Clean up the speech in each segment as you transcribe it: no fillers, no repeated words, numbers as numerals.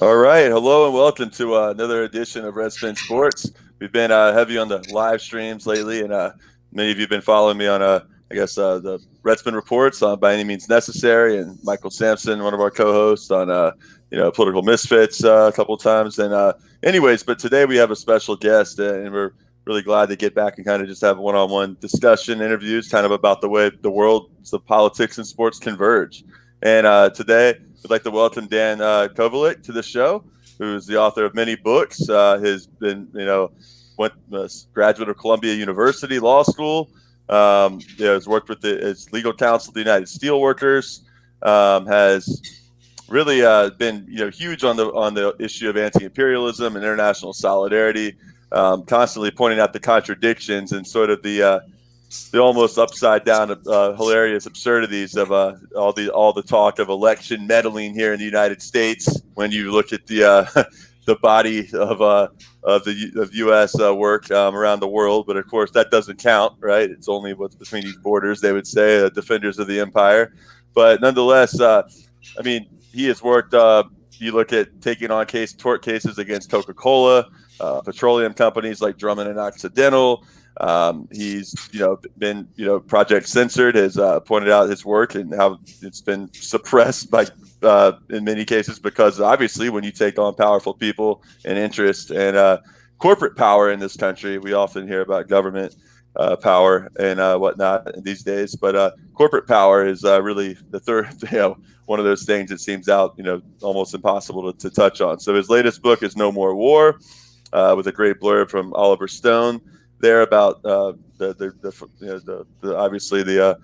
All right. Hello and welcome to another edition of Red Spin Sports. We've been heavy on the live streams lately, and many of you have been following me on, the Red Spin Reports on By Any Means Necessary, and Michael Sampson, one of our co-hosts on, Political Misfits a couple of times. And anyways, but today we have a special guest, and we're really glad to get back and kind of just have one-on-one discussion, interviews, kind of about the way the worlds of politics and sports converge. And today, we'd like to welcome Dan Kovalik to the show, who's the author of many books. Has been, graduate of Columbia University Law School. Has worked with as legal counsel of the United Steelworkers. Has really been, huge on the issue of anti-imperialism and international solidarity. Constantly pointing out the contradictions and sort of the almost upside down, hilarious absurdities of all the talk of election meddling here in the United States. When you look at the the body of U.S. Work around the world, but of course that doesn't count, right? It's only what's between these borders, they would say, defenders of the empire. But nonetheless, he has worked. You look at taking on tort cases against Coca-Cola, petroleum companies like Drummond and Occidental. He's been Project Censored has pointed out his work and how it's been suppressed by in many cases, because obviously when you take on powerful people and interest and corporate power in this country, we often hear about government power and whatnot these days, but corporate power is really the third one of those things that seems almost impossible to touch on. So his latest book is No More War, with a great blurb from Oliver Stone there about obviously the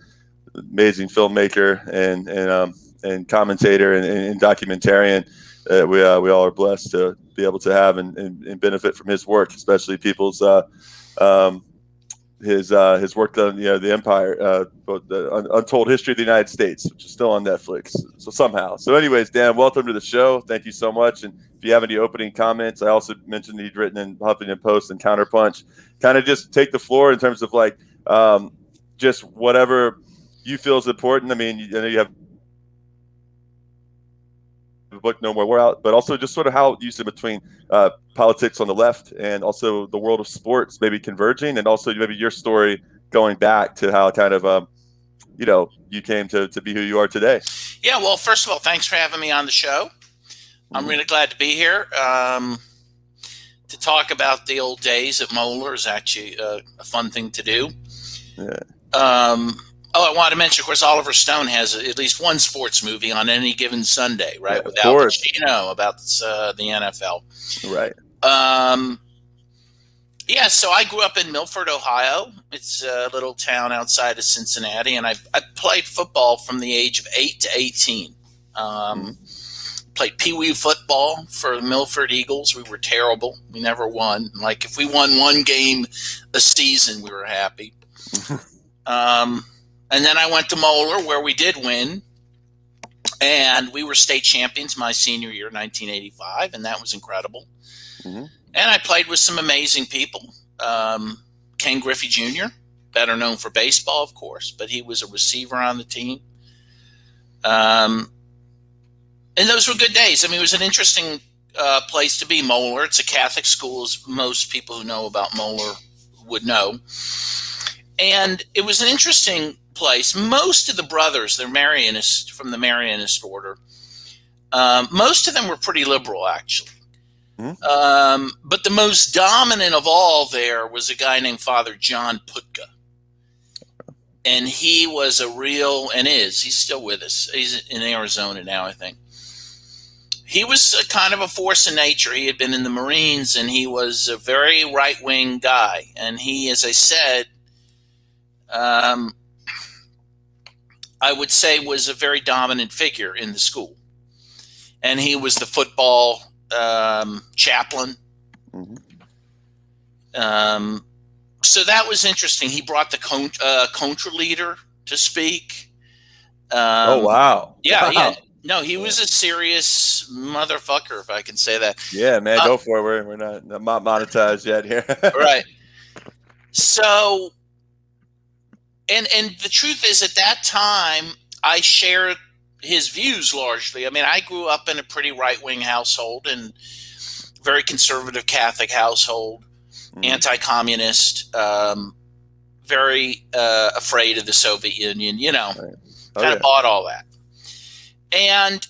amazing filmmaker and commentator and documentarian that we all are blessed to be able to have and benefit from his work, especially people's his work on the Empire, the Untold History of the United States, which is still on Netflix. So anyways, Dan, welcome to the show. Thank you so much. And if you have any opening comments, I also mentioned he'd written in Huffington Post and Counterpunch. Kind of just take the floor in terms of just whatever you feel is important. I mean, you have the book No More War out, but also just sort of how you see between politics on the left and also the world of sports maybe converging, and also maybe your story going back to how kind of you came to be who you are today. Yeah, well, first of all, thanks for having me on the show. I'm really glad to be here. To talk about the old days at Moeller is actually a fun thing to do. Yeah. I want to mention, of course, Oliver Stone has at least one sports movie on any given Sunday, right? Yeah, with Al Pacino about the NFL. Right. Yeah, so I grew up in Milford, Ohio. It's a little town outside of Cincinnati, and I played football from the age of 8 to 18. Played Pee-wee football for the Milford Eagles. We were terrible. We never won. Like, if we won one game a season, we were happy. And then I went to Moeller, where we did win, and we were state champions my senior year, 1985, and that was incredible. Mm-hmm. And I played with some amazing people. Ken Griffey Jr., better known for baseball, of course, but he was a receiver on the team. And those were good days. I mean, it was an interesting place to be, Moeller. It's a Catholic school, as most people who know about Moeller would know. And it was an interesting place. Most of the brothers, they're Marianists, from the Marianist order. Most of them were pretty liberal, actually. Mm-hmm. But the most dominant of all there was a guy named Father John Putka. And he was he's still with us. He's in Arizona now, I think. He was a kind of a force of nature. He had been in the Marines, and he was a very right-wing guy. And he, as I said, I would say was a very dominant figure in the school. And he was the football chaplain. Mm-hmm. So that was interesting. He brought the contra leader to speak. Oh, wow. Yeah, wow. Yeah. No, he was a serious motherfucker, if I can say that. Yeah, man, go for it. We're not monetized yet here. Right. So, and the truth is, at that time, I shared his views largely. I mean, I grew up in a pretty right-wing household and very conservative Catholic household, anti-communist, very afraid of the Soviet Union, kind of bought all that. And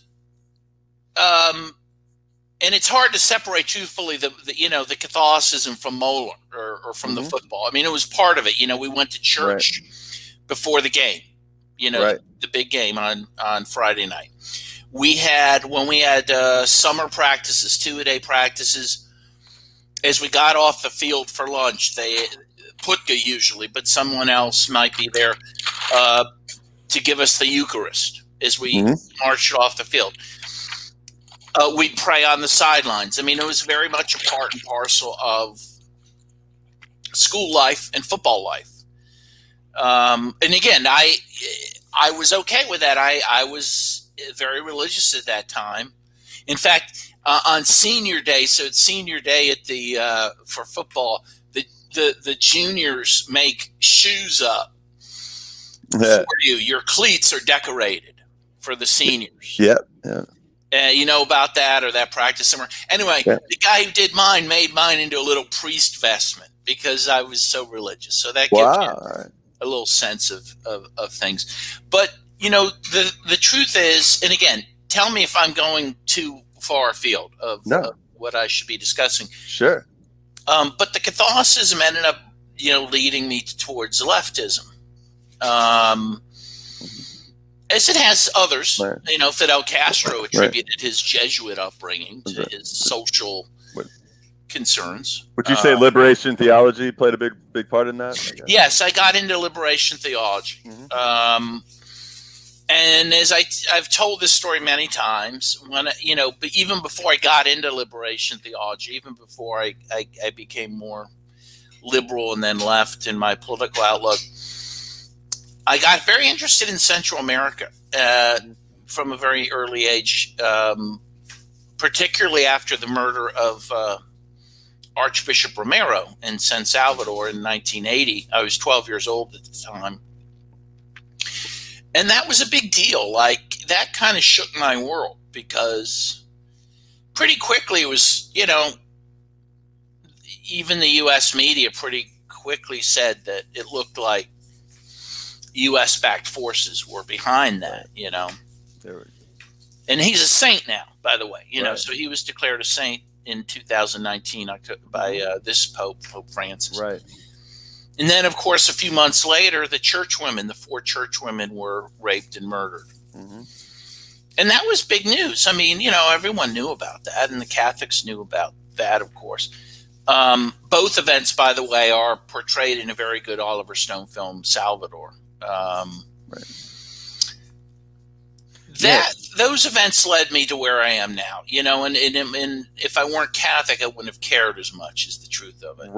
it's hard to separate truthfully the Catholicism from Moeller or from the football. I mean, it was part of it. We went to church before the game, the big game on Friday night. When we had summer practices, 2-a-day practices, as we got off the field for lunch, Putka usually, but someone else might be there to give us the Eucharist as we marched off the field. We'd pray on the sidelines. I mean, it was very much a part and parcel of school life and football life. And again, I was okay with that. I was very religious at that time. In fact, on senior day, so it's senior day at for football, the juniors make shoes up for you. Your cleats are decorated for the seniors. Yeah. You know about that or that practice somewhere. Anyway, the guy who did mine made mine into a little priest vestment because I was so religious. So that gives you a little sense of things. But, the truth is, and again, tell me if I'm going too far afield of what I should be discussing. Sure. But the Catholicism ended up, leading me towards leftism. As it has others, Fidel Castro attributed his Jesuit upbringing to his social concerns. Would you say liberation theology played a big part in that? Yes, I got into liberation theology. And as I've told this story many times, but even before I got into liberation theology, even before I became more liberal and then left in my political outlook, I got very interested in Central America from a very early age, particularly after the murder of Archbishop Romero in San Salvador in 1980. I was 12 years old at the time. And that was a big deal. Like, that kind of shook my world because pretty quickly it was, even the U.S. media pretty quickly said that it looked like U.S.-backed forces were behind that, And he's a saint now, by the way, so he was declared a saint in 2019 by this Pope Francis. Right. And then, of course, a few months later, the four churchwomen were raped and murdered. And that was big news. I mean, everyone knew about that, and the Catholics knew about that, of course. Both events, by the way, are portrayed in a very good Oliver Stone film, Salvador. Those events led me to where I am now, and if I weren't Catholic, I wouldn't have cared as much, is the truth of it.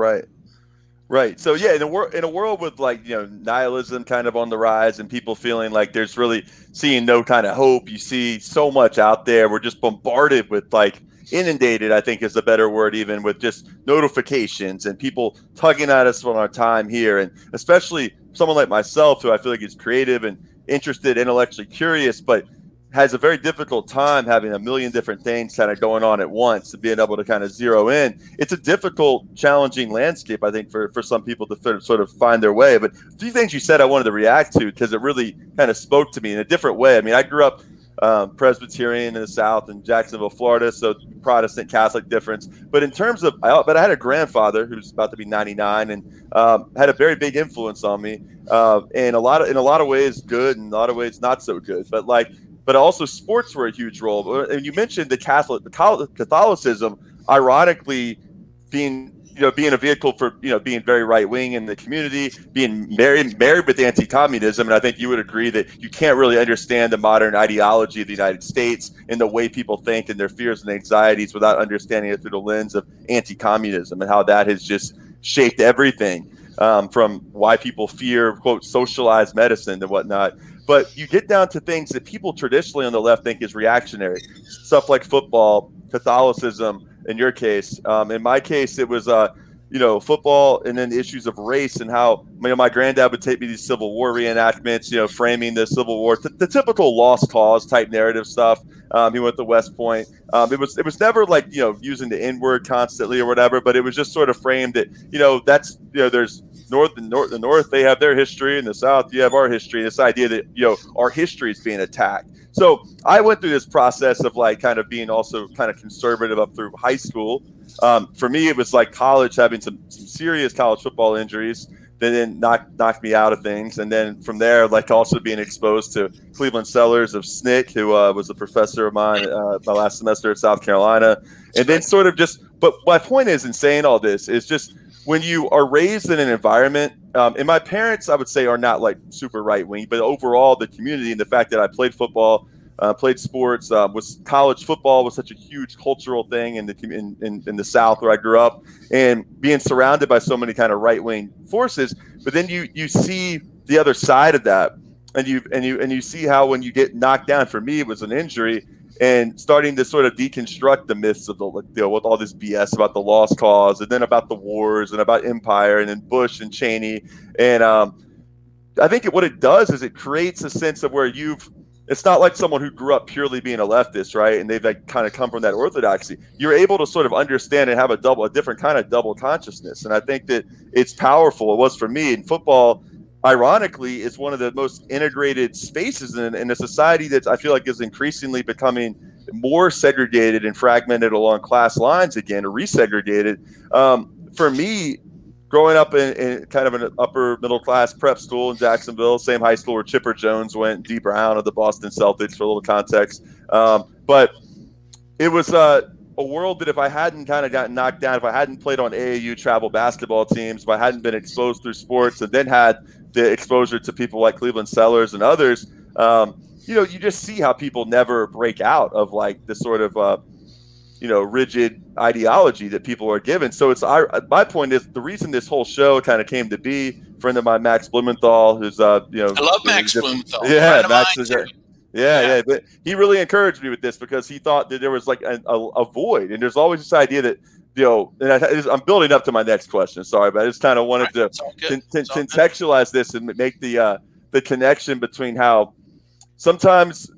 Right. So in a world with nihilism kind of on the rise and people feeling like there's really seeing no kind of hope, you see so much out there. We're just bombarded with inundated, I think is the better word, even with just notifications and people tugging at us on our time here. And especially someone like myself, who I feel like is creative and interested, intellectually curious, but has a very difficult time having a million different things kind of going on at once and being able to kind of zero in. It's a difficult, challenging landscape, I think, for some people to sort of find their way. But a few things you said I wanted to react to because it really kind of spoke to me in a different way. I mean, I grew up Presbyterian in the South in Jacksonville, Florida, so Protestant Catholic difference. But in terms of, I had a grandfather who's about to be 99 and had a very big influence on me, in a lot of ways good and a lot of ways not so good. But also sports were a huge role. And you mentioned the Catholicism, ironically, being a vehicle for being very right wing in the community, being married with anti-communism, and I think you would agree that you can't really understand the modern ideology of the United States and the way people think and their fears and anxieties without understanding it through the lens of anti-communism and how that has just shaped everything, from why people fear, quote, socialized medicine and whatnot. But you get down to things that people traditionally on the left think is reactionary, stuff like football, Catholicism. In your case, in my case, it was football, and then the issues of race, and how my granddad would take me these Civil War reenactments, framing the Civil War, the typical lost cause type narrative stuff. He went to West Point. It was never like using the N word constantly or whatever, but it was just sort of framed that that's there's the North, they have their history, and the South, you have our history. This idea that our history is being attacked. So I went through this process of like kind of being also kind of conservative up through high school. For me, it was like college, having some serious college football injuries that then knocked me out of things. And then from there, like also being exposed to Cleveland Sellers of SNCC, who was a professor of mine my last semester at South Carolina. And then sort of but my point is, in saying all this, is just when you are raised in an environment, and my parents, I would say, are not like super right wing, but overall the community and the fact that I played football, played sports, was college football was such a huge cultural thing in the South where I grew up, and being surrounded by so many kind of right wing forces. But then you see the other side of that, and you see how when you get knocked down, for me it was an injury, and starting to sort of deconstruct the myths of with all this BS about the lost cause, and then about the wars, and about empire, and then Bush and Cheney. And I think what it does is it creates a sense of where it's not like someone who grew up purely being a leftist, right? And they've like kind of come from that orthodoxy. You're able to sort of understand and have a different kind of double consciousness. And I think that it's powerful. It was for me. And football, ironically, is one of the most integrated spaces in a society that I feel like is increasingly becoming more segregated and fragmented along class lines again, or resegregated. For me, growing up in kind of an upper middle class prep school in Jacksonville, same high school where Chipper Jones went, D. Brown of the Boston Celtics, for a little context. But it was a world that if I hadn't kind of gotten knocked down, if I hadn't played on AAU travel basketball teams, if I hadn't been exposed through sports and then had the exposure to people like Cleveland Sellers and others, you just see how people never break out of like the sort of rigid ideology that people are given. So my point is, the reason this whole show kind of came to be, friend of mine, Max Blumenthal, who's I love Max Blumenthal. Yeah, Max is yeah. But he really encouraged me with this because he thought that there was like a void, and there's always this idea that and I'm building up to my next question. Sorry, but I just kind of wanted to contextualize this and make the connection between how sometimes,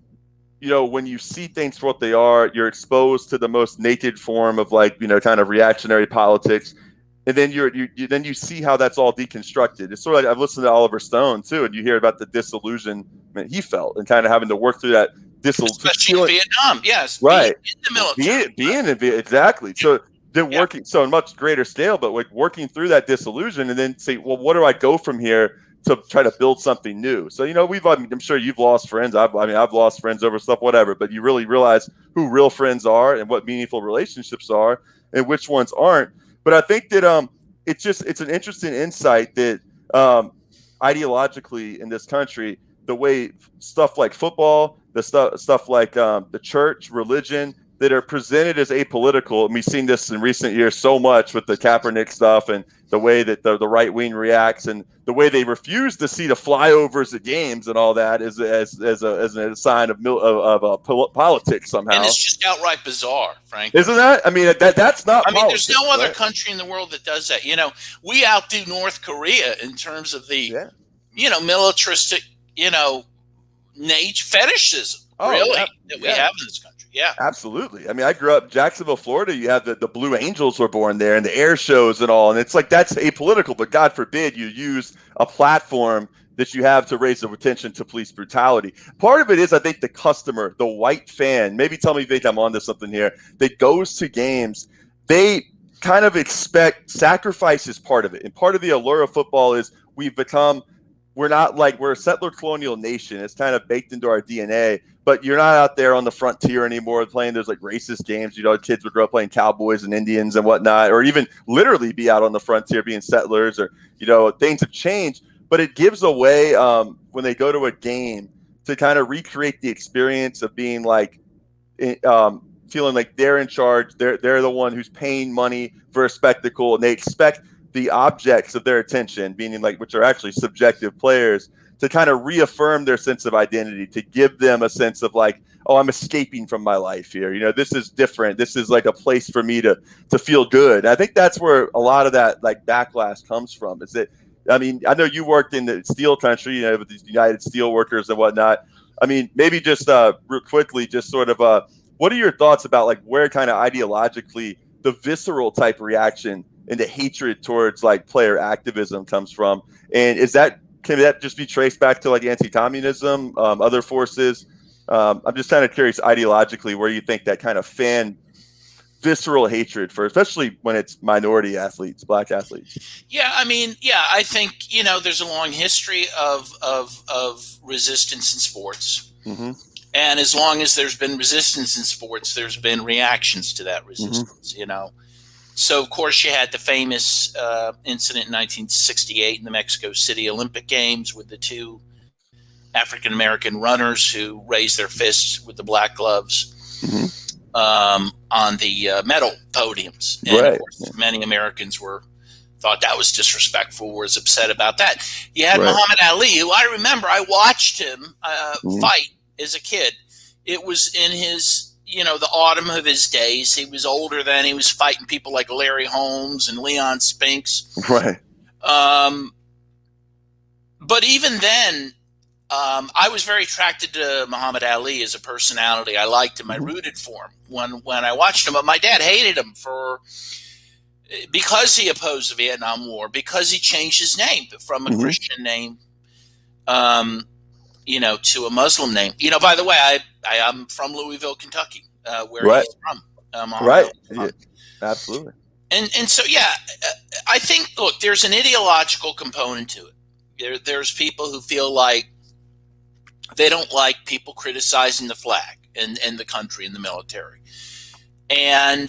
when you see things for what they are, you're exposed to the most naked form of like, kind of reactionary politics. And then you see how that's all deconstructed. It's sort of like, I've listened to Oliver Stone too, and you hear about the disillusionment he felt and kind of having to work through that especially in Vietnam. Yes. Right. Being in the military. Being in Vietnam. Exactly. So then working, so on a much greater scale, but like working through that disillusion and then say, well, what do I go from here to try to build something new? So, I'm sure you've lost friends. I've lost friends over stuff, whatever, but you really realize who real friends are and what meaningful relationships are and which ones aren't. But I think that it's an interesting insight that ideologically in this country, the way stuff like football, the stuff like the church, religion, that are presented as apolitical, and we've seen this in recent years so much with the Kaepernick stuff and the way that the right wing reacts and the way they refuse to see the flyovers of games and all that as a sign of politics somehow. And it's just outright bizarre, frankly. Isn't that? I mean, that's not. There's no other country in the world that does that. We outdo North Korea in terms of the, militaristic, fetishism, that we have in this country. Yeah, absolutely. I mean, I grew up in Jacksonville, Florida. You have the Blue Angels were born there and the air shows and all. And it's like, that's apolitical, but God forbid you use a platform that you have to raise the attention to police brutality. Part of it is, I think, the customer, the white fan, maybe tell me if you think I'm onto something here, that goes to games. They kind of expect sacrifice is part of it. And part of the allure of football is we're a settler colonial nation. It's kind of baked into our DNA. But you're not out there on the frontier anymore playing those like racist games. Kids would grow up playing cowboys and Indians and whatnot, or even literally be out on the frontier being settlers, or, things have changed. But it gives a way when they go to a game to kind of recreate the experience of being like, feeling like they're in charge. They're the one who's paying money for a spectacle, and they expect the objects of their attention, meaning like, which are actually subjective players, to kind of reaffirm their sense of identity, to give them a sense of like, oh, I'm escaping from my life here. This is different. This is like a place for me to feel good. And I think that's where a lot of that like backlash comes from. Is that, I mean, I know you worked in the steel country, with these United Steelworkers and whatnot. I mean, maybe just real quickly, just sort of what are your thoughts about like where kind of ideologically the visceral type reaction and the hatred towards like player activism comes from? And can that just be traced back to like anti-communism, other forces? I'm just kind of curious ideologically where you think that kind of fan visceral hatred for, especially when it's minority athletes, black athletes. Yeah, I mean, I think there's a long history of resistance in sports, and as long as there's been resistance in sports, there's been reactions to that resistance. So of course you had the famous incident in 1968 in the Mexico City Olympic Games with the two African American runners who raised their fists with the black gloves on the medal podiums, and of course many Americans thought that was disrespectful, was upset about that. You had Muhammad Ali, who I remember I watched him fight as a kid. It was in his the autumn of his days. He was older then. He was fighting people like Larry Holmes and Leon Spinks. Right. But even then, I was very attracted to Muhammad Ali as a personality. I liked him. I rooted for him when I watched him. But my dad hated him because he opposed the Vietnam War, because he changed his name from a Christian name, to a Muslim name. By the way, I'm from Louisville, Kentucky, where he's from. Right. Yeah, absolutely. And so, I think, look, there's an ideological component to it. There's people who feel like they don't like people criticizing the flag and the country and the military. And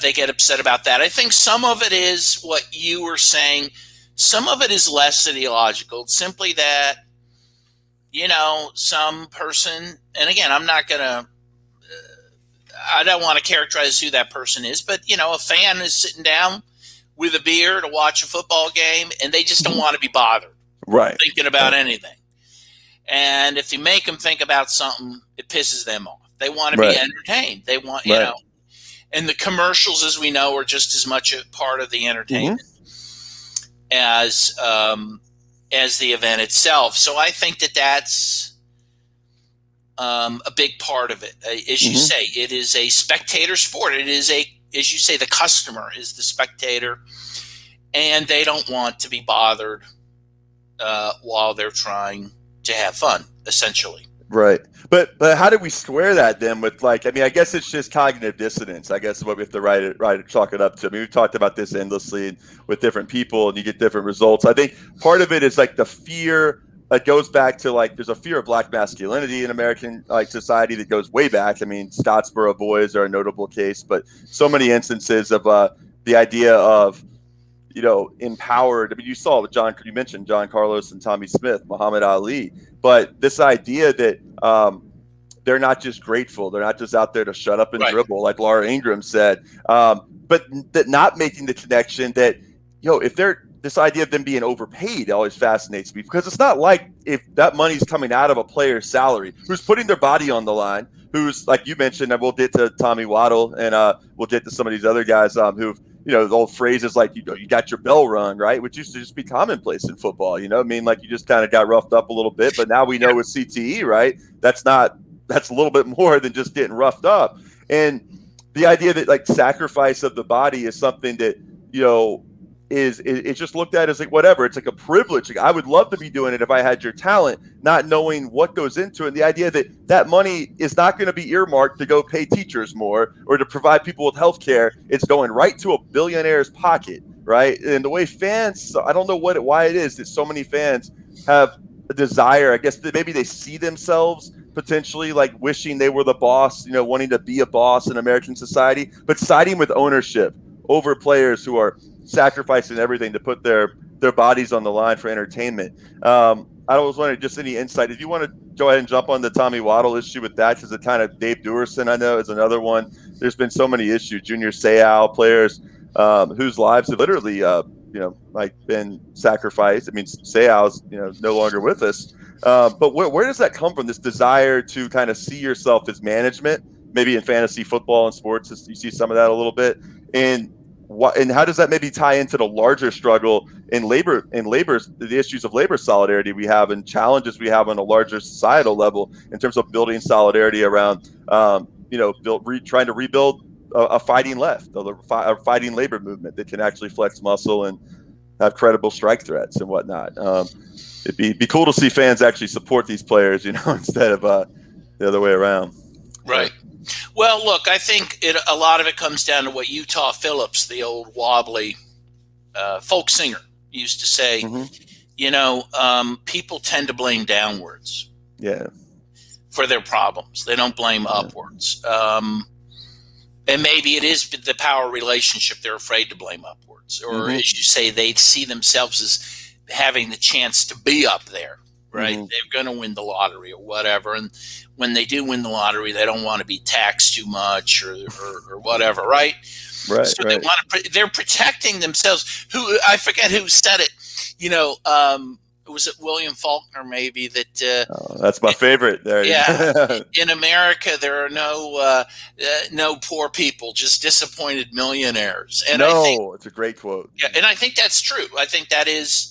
they get upset about that. I think some of it is what you were saying. Some of it is less ideological. It's simply that, some person, and again, I'm not going to, I don't want to characterize who that person is, but, a fan is sitting down with a beer to watch a football game, and they just don't want to be bothered thinking about anything. And if you make them think about something, it pisses them off. They want to be entertained. They want, and the commercials, as we know, are just as much a part of the entertainment as the event itself. So I think that's a big part of it. As you say, it is a spectator sport. It is as you say, the customer is the spectator, and they don't want to be bothered while they're trying to have fun, essentially. Right. But how do we square that then with I guess it's just cognitive dissonance, I guess is what we have to chalk it up to. I mean, we've talked about this endlessly with different people, and you get different results. I think part of it is the fear that goes back to there's a fear of black masculinity in American society that goes way back. I mean, Scottsboro boys are a notable case, but so many instances of the idea of empowered. I mean, you saw with you mentioned John Carlos and Tommy Smith, Muhammad Ali, but this idea that they're not just grateful, they're not just out there to shut up and dribble, like Laura Ingraham said, but that not making the connection that, if they're, this idea of them being overpaid always fascinates me, because it's not like if that money's coming out of a player's salary who's putting their body on the line, who's, like you mentioned, and we'll get to Tommy Waddle, and we'll get to some of these other guys who've, the old phrases like, you got your bell rung, right? Which used to just be commonplace in football, I mean, you just kind of got roughed up a little bit, but now we know with CTE, right? That's a little bit more than just getting roughed up. And the idea that sacrifice of the body is something that, it's just looked at as whatever. It's a privilege. I would love to be doing it if I had your talent, not knowing what goes into it. And the idea that money is not going to be earmarked to go pay teachers more or to provide people with health care. It's going right to a billionaire's pocket, right? And the way fans, I don't know why it is that so many fans have a desire, I guess that maybe they see themselves potentially wishing they were the boss, wanting to be a boss in American society, but siding with ownership over players who are sacrificing everything to put their bodies on the line for entertainment. I was wondering, just any insight, if you want to go ahead and jump on the Tommy Waddle issue with that, because it kind of, Dave Duerson, I know, is another one. There's been so many issues, Junior Seau players whose lives have literally been sacrificed. I mean, Seau's no longer with us, But where does that come from? This desire to kind of see yourself as management, maybe in fantasy football and sports, you see some of that a little bit. And how does that maybe tie into the larger struggle in the issues of labor solidarity we have and challenges we have on a larger societal level in terms of building solidarity around, trying to rebuild a fighting left, a fighting labor movement that can actually flex muscle and have credible strike threats and whatnot. It'd be cool to see fans actually support these players, instead of the other way around. Right. Well, look, I think a lot of it comes down to what Utah Phillips, the old wobbly folk singer, used to say. People tend to blame downwards. Yeah. For their problems. They don't blame upwards. And maybe it is the power relationship they're afraid to blame upwards. Or as you say, they see themselves as having the chance to be up there, right? They're going to win the lottery or whatever. And when they do win the lottery, they don't want to be taxed too much or whatever, right? Right. So right. they're protecting themselves. I forget who said it. Was it William Faulkner maybe that? That's my favorite. There. Yeah. In America, there are no poor people, just disappointed millionaires. And it's a great quote. Yeah, and I think that's true. I think that is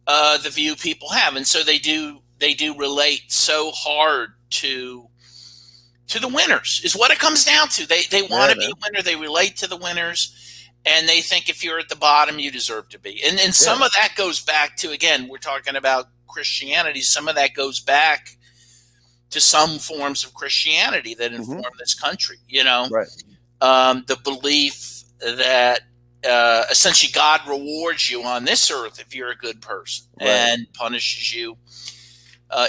the view people have, and so they do relate so hard to the winners. Is what it comes down to. They want to be a winner. They relate to the winners. And they think if you're at the bottom, you deserve to be. And some of that goes back to, again, we're talking about Christianity. Some of that goes back to some forms of Christianity that inform this country, Right. The belief that essentially God rewards you on this earth if you're a good person and punishes you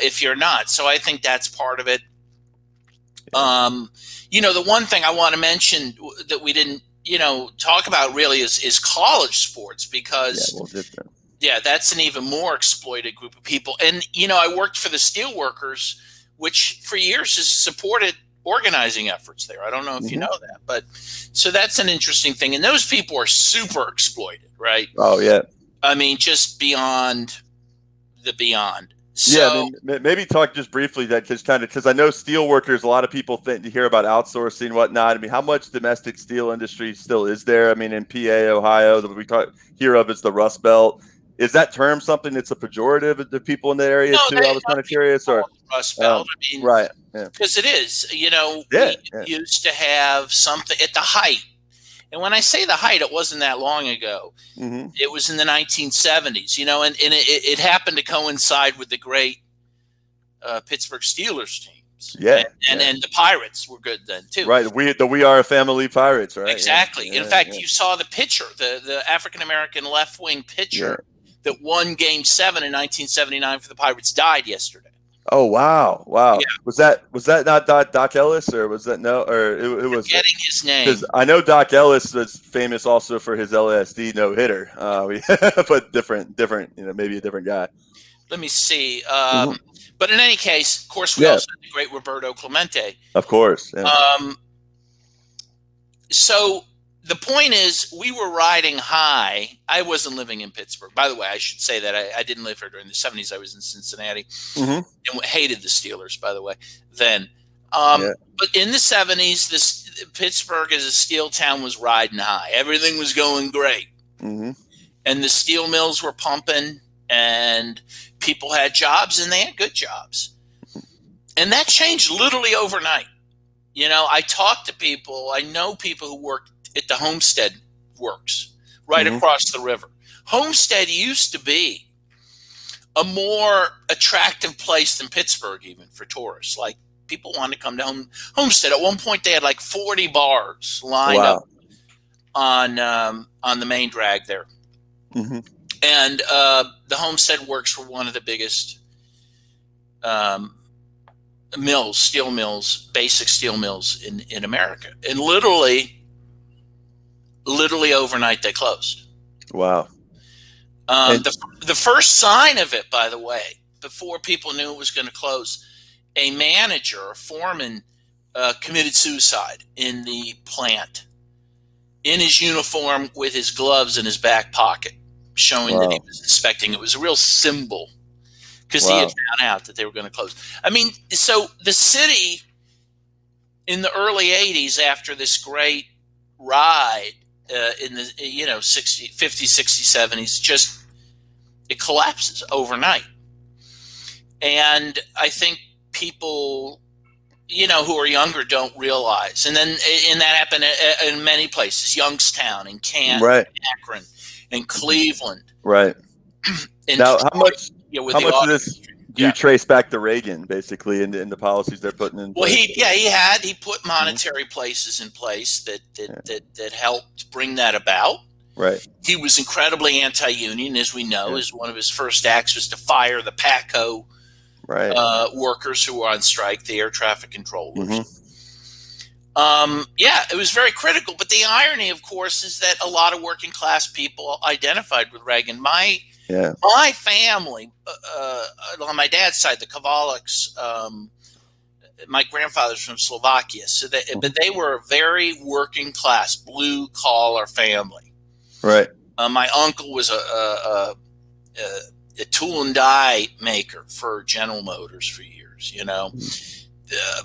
if you're not. So I think that's part of it. The one thing I want to mention that we didn't, talk about really is college sports, because that's an even more exploited group of people. And, I worked for the Steelworkers, which for years has supported organizing efforts there. I don't know if you know that, but so that's an interesting thing. And those people are super exploited, right? Oh, yeah. I mean, just beyond the beyond. So, maybe talk just briefly that because I know steel workers, a lot of people hear about outsourcing and whatnot. I mean, how much domestic steel industry still is there? I mean, in PA, Ohio, that we hear of as the Rust Belt. Is that term something that's a pejorative to people in the area too? I was kind of curious. Or Rust Belt, right? Because it is. We used to have something at the height. And when I say the height, it wasn't that long ago. It was in the 1970s, and it happened to coincide with the great Pittsburgh Steelers teams. And the Pirates were good then, too. Right. We are a family Pirates, right? Exactly. In fact, you saw the pitcher, the African-American left-wing pitcher that won Game 7 in 1979 for the Pirates died yesterday. Oh, wow. Yeah. Was that not Doc Ellis, or was that who was getting his name? Because I know Doc Ellis was famous also for his LSD no-hitter, but different, maybe a different guy. Let me see. But in any case, of course, we also had the great Roberto Clemente. Of course. Yeah. So the point is, we were riding high. I wasn't living in Pittsburgh. By the way, I should say that I didn't live here during the 70s. I was in Cincinnati and hated the Steelers, by the way, then. But in the 70s, Pittsburgh as a steel town was riding high. Everything was going great. And the steel mills were pumping, and people had jobs, and they had good jobs. And that changed literally overnight. I talked to people. I know people who worked at the Homestead Works right across the river. Homestead used to be a more attractive place than Pittsburgh, even for tourists. Like, people wanted to come to Homestead. At one point, they had like 40 bars lined up on the main drag there. And the Homestead Works were one of the biggest steel mills, basic steel mills in America. And literally overnight they closed. Wow. The first sign of it, by the way, before people knew it was going to close, a foreman committed suicide in the plant, in his uniform with his gloves in his back pocket, showing that he was inspecting. It was a real symbol, because he had found out that they were going to close. I mean, so the city in the early 80s, after this great ride in the 50s, 60s, 70s, just it collapses overnight. And I think people, who are younger don't realize. And that happened in many places, Youngstown and Canton, right. and Akron and Cleveland. Right. And now, Detroit, how much of this do you trace back to Reagan, basically, in the policies they're putting in place? Well, he put monetary places in place that helped bring that about. Right. He was incredibly anti-union, as we know. As one of his first acts was to fire the PATCO workers who were on strike, the air traffic controllers. It was very critical. But the irony, of course, is that a lot of working class people identified with Reagan. My family, on my dad's side, the Kovaliks, my grandfather's from Slovakia, but they were a very working class, blue collar family. Right. My uncle was a tool and die maker for General Motors for years.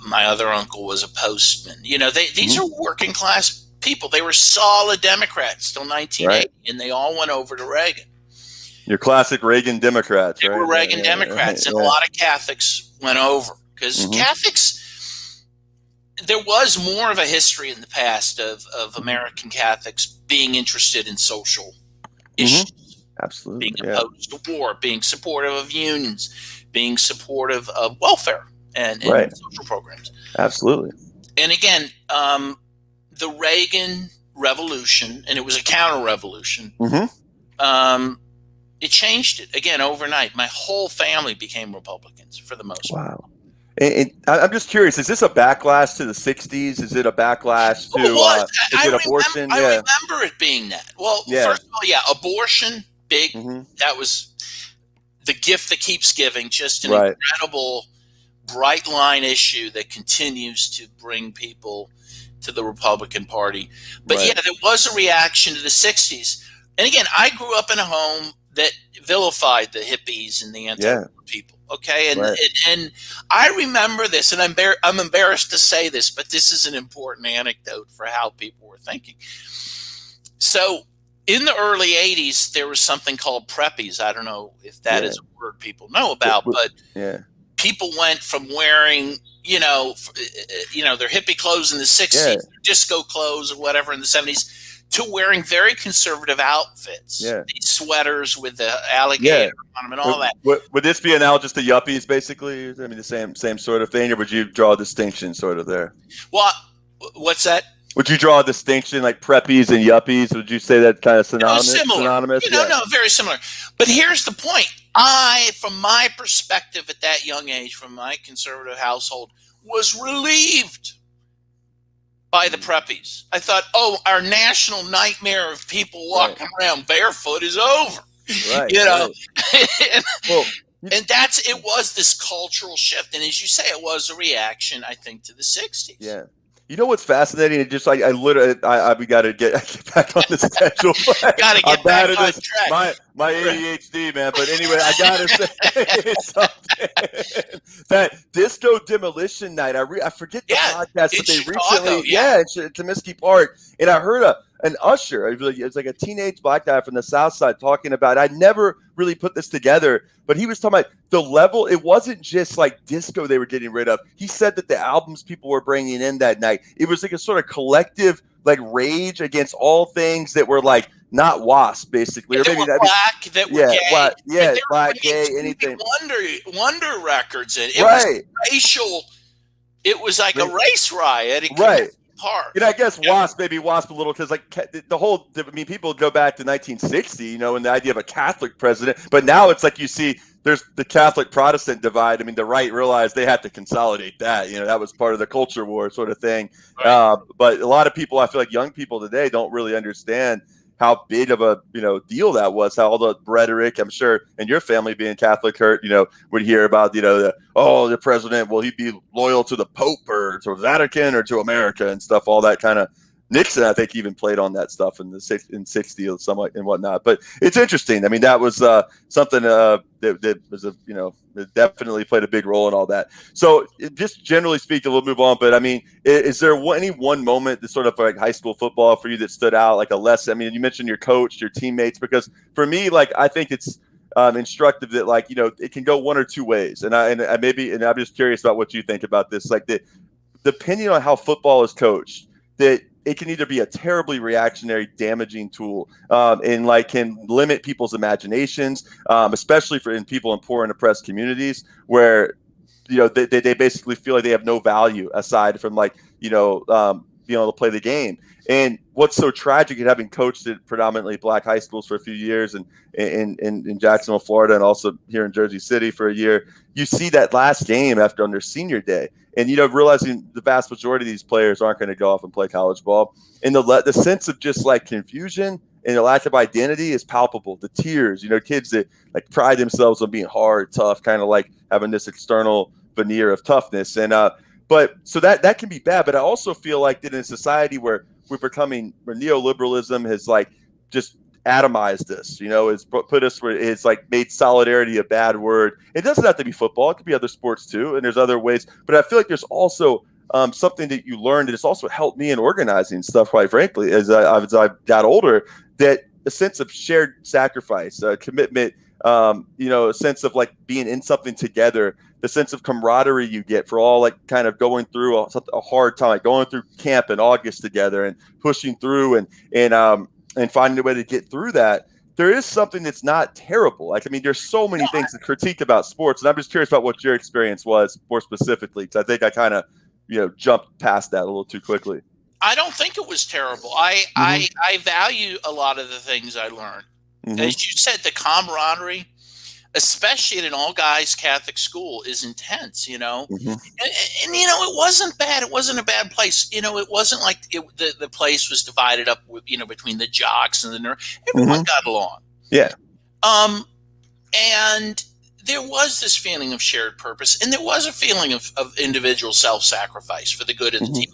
My other uncle was a postman. These are working class people. They were solid Democrats till 1980, and they all went over to Reagan. Your classic Reagan Democrats, right? They were Reagan Democrats, and a lot of Catholics went over because Catholics. There was more of a history in the past of American Catholics being interested in social issues, absolutely, being opposed to war, being supportive of unions, being supportive of welfare and social programs. Absolutely. And again, the Reagan Revolution, and it was a counter-revolution. It changed it again overnight. My whole family became Republicans for the most part. Wow. And I'm just curious, is this a backlash to the 60s? Is it a backlash to abortion? I remember it being that. Well, first of all, abortion, big. That was the gift that keeps giving, just an incredible bright line issue that continues to bring people to the Republican Party. But there was a reaction to the 60s. And again, I grew up in a home that vilified the hippies and the anti-war people. Okay. And I remember this, and I'm embarrassed to say this, but this is an important anecdote for how people were thinking. So in the early 80s, there was something called Preppies. I don't know if that is a word people know about, but people went from wearing, their hippie clothes in the 60s, disco clothes or whatever in the 70s, to wearing very conservative outfits. These sweaters with the alligator on them and all that. Would this be analogous to yuppies, basically? I mean, the same sort of thing, or would you draw a distinction sort of there? Well, what's that? Would you draw a distinction like preppies and yuppies? Would you say that kind of synonymous? Synonymous? No, very similar. But here's the point. From my perspective at that young age, from my conservative household, was relieved by the preppies. I thought, our national nightmare of people walking around barefoot is over. Right. And it was this cultural shift. And as you say, it was a reaction, I think, to the 60s. Yeah. You know what's fascinating? It just we got to get back on the schedule. Got to get back on track. My ADHD, man. But anyway, I got to say something. That Disco Demolition Night, I forget the podcast, but they Chicago, recently, in Comiskey Park, and I heard an usher. It was like a teenage black guy from the South Side talking about. I never really put this together, but he was talking about the level. It wasn't just like disco they were getting rid of. He said that the albums people were bringing in that night, it was like a sort of collective like rage against all things that were like not WASP, basically, or maybe black, that were gay, black, gay, anything. Wonder records in it was racial. It was like a race riot. Park. I guess WASP a little, because like the whole, people go back to 1960, and the idea of a Catholic president, but now it's like you see there's the Catholic Protestant divide. I mean, the right realized they had to consolidate that. That was part of the culture war sort of thing. Right. But a lot of people, I feel like young people today don't really understand how big of a deal that was. How all the rhetoric, I'm sure, and your family being Catholic, Kurt, would hear about the president, will he be loyal to the Pope or to Vatican or to America and stuff, all that kind of Nixon, I think, even played on that stuff in the 60 or somewhat and whatnot. But it's interesting. I mean, that was something that was that definitely played a big role in all that. So just generally speaking, we'll move on. But I mean, is there any one moment that sort of like high school football for you that stood out, like a lesson? I mean, you mentioned your coach, your teammates, because for me, like, I think it's instructive that, like, it can go one or two ways. And I'm just curious about what you think about this. Like, depending on how football is coached, that it can either be a terribly reactionary, damaging tool, and like can limit people's imaginations, especially in people in poor and oppressed communities where, they basically feel like they have no value aside from being able to play the game. And what's so tragic at having coached at predominantly black high schools for a few years and in Jacksonville, Florida, and also here in Jersey City for a year, you see that last game on their senior day. And, realizing the vast majority of these players aren't going to go off and play college ball. And the sense of just like confusion and the lack of identity is palpable. The tears, kids that like pride themselves on being hard, tough, kind of like having this external veneer of toughness. And but so that can be bad. But I also feel like that in a society where where neoliberalism has like just atomized this, it's put us where it's like made solidarity a bad word. It doesn't have to be football. It could be other sports too. And there's other ways, but I feel like there's also something that you learned that has also helped me in organizing stuff, quite frankly, as I got older, that a sense of shared sacrifice, commitment, a sense of like being in something together, the sense of camaraderie you get for all like kind of going through a hard time, like going through camp in August together and pushing through and finding a way to get through that. There is something that's not terrible. Like, I mean, there's so many things to critique about sports, and I'm just curious about what your experience was more specifically, because I think I kind of, jumped past that a little too quickly. I don't think it was terrible. I value a lot of the things I learned. Mm-hmm. As you said, the camaraderie, especially at an all-guys Catholic school, is intense, Mm-hmm. And it wasn't bad. It wasn't a bad place. It wasn't like the place was divided up with, between the jocks and the nerds. Everyone got along. Yeah. And there was this feeling of shared purpose, and there was a feeling of individual self-sacrifice for the good of the team.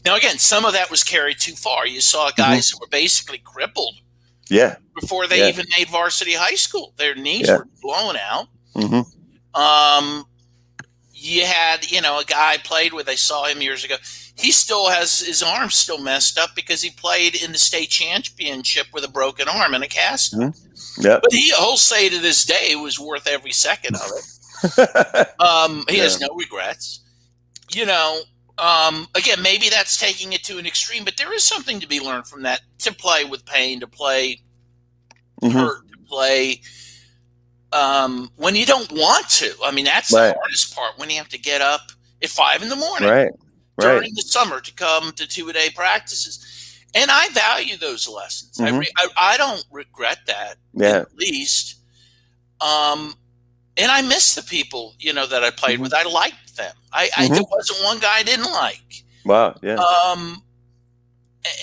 Now, again, some of that was carried too far. You saw guys who were basically crippled before they even made varsity high school. Their knees were blown out. You had, a guy I played with, I saw him years ago. He still has his arm still messed up because he played in the state championship with a broken arm and a cast. Yeah. But he'll say to this day it was worth every second of it. He has no regrets. Again, maybe that's taking it to an extreme, but there is something to be learned from that, to play with pain, to play hurt, to play when you don't want to. I mean, that's the hardest part, when you have to get up at 5 a.m. during the summer to come to 2-a-day practices. And I value those lessons. I don't regret that, at least. And I miss the people, that I played with. I liked them. There wasn't one guy I didn't like. Wow, yeah.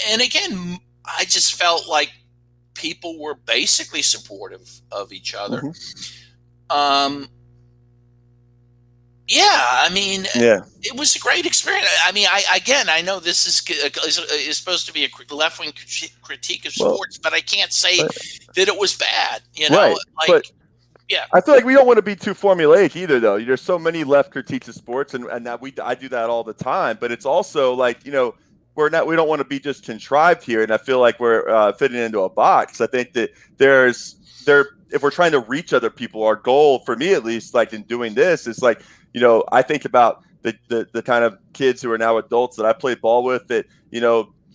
And again, I just felt like people were basically supportive of each other. It was a great experience. I mean, I know this is supposed to be a left-wing critique of sports, but I can't say that it was bad. I feel like we don't want to be too formulaic either, though. There's so many left critiques of sports, and I do that all the time. But it's also like, we don't want to be just contrived here, and I feel like we're fitting into a box. I think that if we're trying to reach other people, our goal, for me at least, like in doing this, is like, I think about the kind of kids who are now adults that I played ball with that,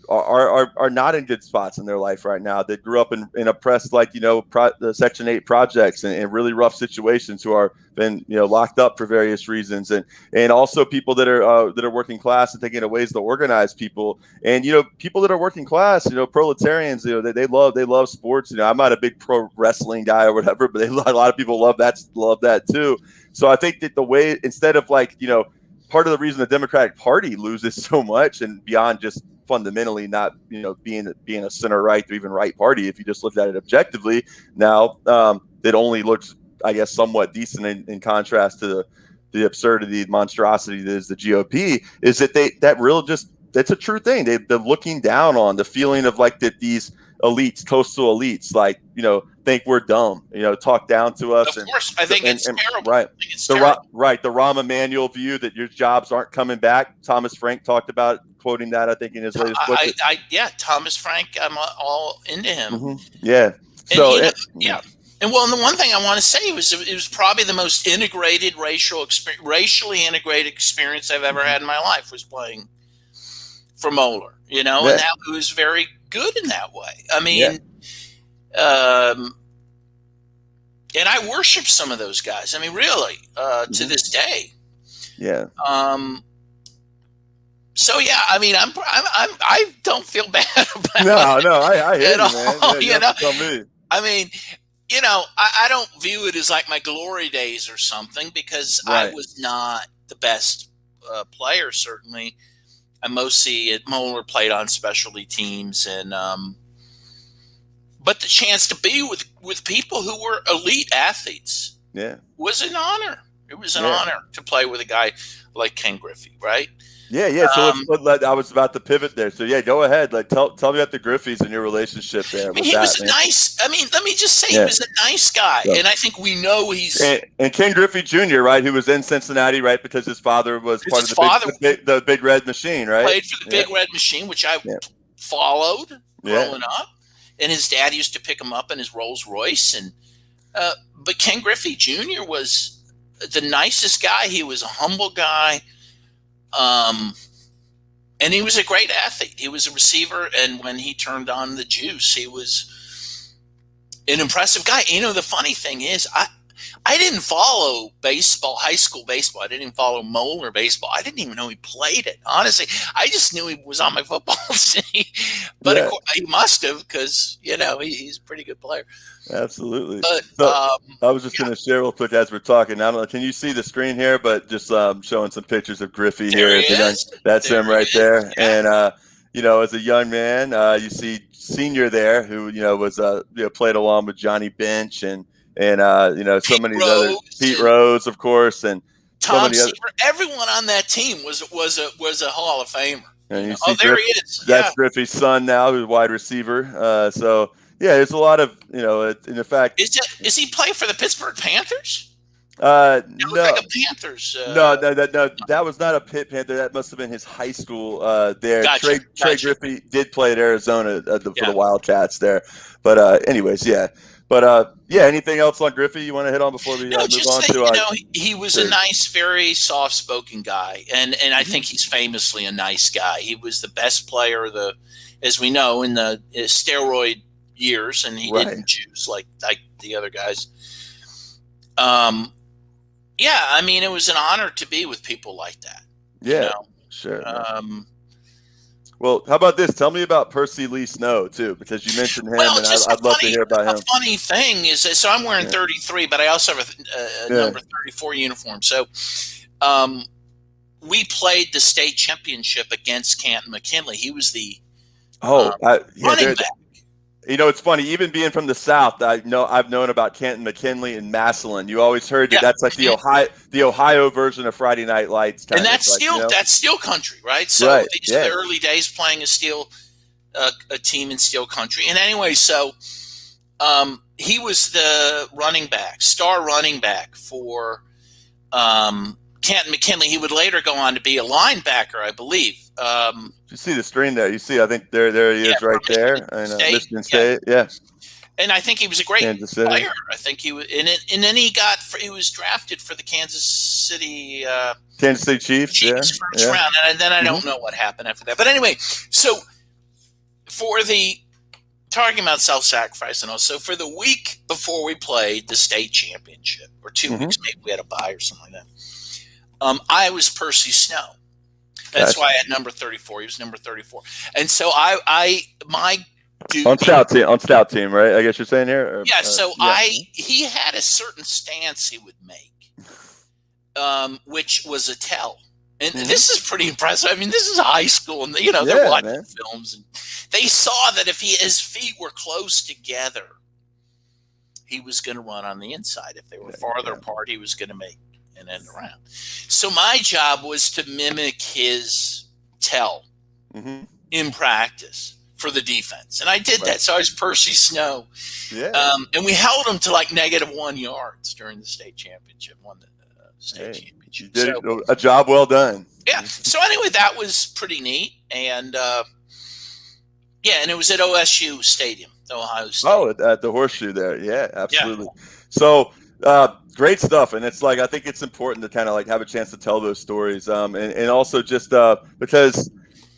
are not in good spots in their life right now, that grew up in oppressed, like, the Section 8 projects and really rough situations, who are been, locked up for various reasons. And also people that are working class and thinking of ways to organize people. And, people that are working class, proletarians, they love sports. I'm not a big pro wrestling guy or whatever, but a lot of people love that too. So I think that the way, instead of like, part of the reason the Democratic Party loses so much, and beyond just fundamentally not, being a center right or even right party, if you just looked at it objectively, now it only looks, I guess, somewhat decent in contrast to the absurdity, monstrosity that is the GOP, is that that that's a true thing. They're looking down on the feeling of like that these elites, coastal elites, like, think we're dumb, talk down to us. Of course, I think it's terrible. Right. I think it's terrible. The Rahm Emanuel view that your jobs aren't coming back. Thomas Frank talked about quoting that, I think, in his latest book. Thomas Frank, I'm all into him. Mm-hmm. Yeah. And And the one thing I want to say was it was probably the most integrated racially integrated experience I've ever had in my life was playing for Moeller, and that was very good in that way. I mean, and I worship some of those guys. I mean, really, to this day. Yeah. So yeah, I mean, I don't feel bad about it. No, I hear you, man. Tell me. I mean, I don't view it as like my glory days or something because I was not the best player. Certainly, I mostly at Moeller played on specialty teams, and but the chance to be with people who were elite athletes, was an honor. It was an honor to play with a guy like Ken Griffey, right? Yeah. So I was about to pivot there. So go ahead. Like tell me about the Griffeys and your relationship there. He was nice. I mean, let me just say he was a nice guy, and I think we know he's and Ken Griffey Jr., right, who was in Cincinnati, right, because his father was part of the Big Red Machine, right? Played for the Big Red Machine, which I followed growing up, and his dad used to pick him up in his Rolls Royce, and but Ken Griffey Jr. was the nicest guy. He was a humble guy. And he was a great athlete. He was a receiver, and when he turned on the juice, he was an impressive guy. The funny thing is, I didn't follow baseball, high school baseball. I didn't even follow Moeller baseball. I didn't even know he played it. Honestly, I just knew he was on my football team. But of course, he must have because he's a pretty good player. Absolutely. But, I was just going to share real quick as we're talking. I don't know. Can you see the screen here? But just showing some pictures of Griffey here. That's him right there. Yeah. And as a young man, you see Senior there, who was played along with Johnny Bench and so many other Pete Rose, of course, and Tom Seaver. Everyone on that team was a Hall of Famer. And you see there he is. That's Griffey's son now, who's a wide receiver. So. Yeah, there's a lot of in fact. Is he play for the Pittsburgh Panthers? No, like a Panthers. No, that was not a Pitt Panther. That must have been his high school there. Gotcha, Trey Griffey did play at Arizona for the Wildcats there. But anyways, yeah. But anything else on Griffey you want to hit on before we move on to? He was a nice, very soft-spoken guy, and I think he's famously a nice guy. He was the best player as we know, in the steroid years, and he didn't choose like the other guys. I mean, it was an honor to be with people like that. Sure. Well, how about this? Tell me about Percy Lee Snow too, because you mentioned him, and I'd love to hear about him. A funny thing is, so I'm wearing 33, but I also have a number 34 uniform. So, we played the state championship against Canton McKinley. He was the running back. It's funny, even being from the South, I've known about Canton McKinley and Massillon. You always heard that that's like the Ohio version of Friday Night Lights. That's steel country, right? So these are the early days playing a team in steel country. And anyway, so he was the star running back for Canton McKinley. He would later go on to be a linebacker, I believe. You see the screen there. You see, I think there he is right there. Michigan State, And I think he was a great player. I think he was, and then he was drafted for the Kansas City Chiefs first round, and then I don't know what happened after that. But anyway, so talking about self-sacrifice and all, so for the week before we played the state championship, or 2 weeks, maybe we had a bye or something like that. I was Percy Snow. That's why I had number 34. He was number 34. And so my dude on scout team, right? I guess you're saying here. He had a certain stance he would make, which was a tell. And this is pretty impressive. I mean, this is high school, and they're watching films, and they saw that if his feet were close together, he was going to run on the inside. If they were farther apart, he was going to make an end around. So my job was to mimic his tell. in practice for the defense. And I did that. So I was Percy Snow. Yeah. And we held them to like -1 yards during the state championship, won the state championship. You did a job well done. Yeah. So anyway, that was pretty neat. And and it was at OSU Stadium, Ohio State. Oh, at the Horseshoe there. Yeah, absolutely. Yeah. So great stuff. And it's like, I think it's important to kind of like have a chance to tell those stories. And also just because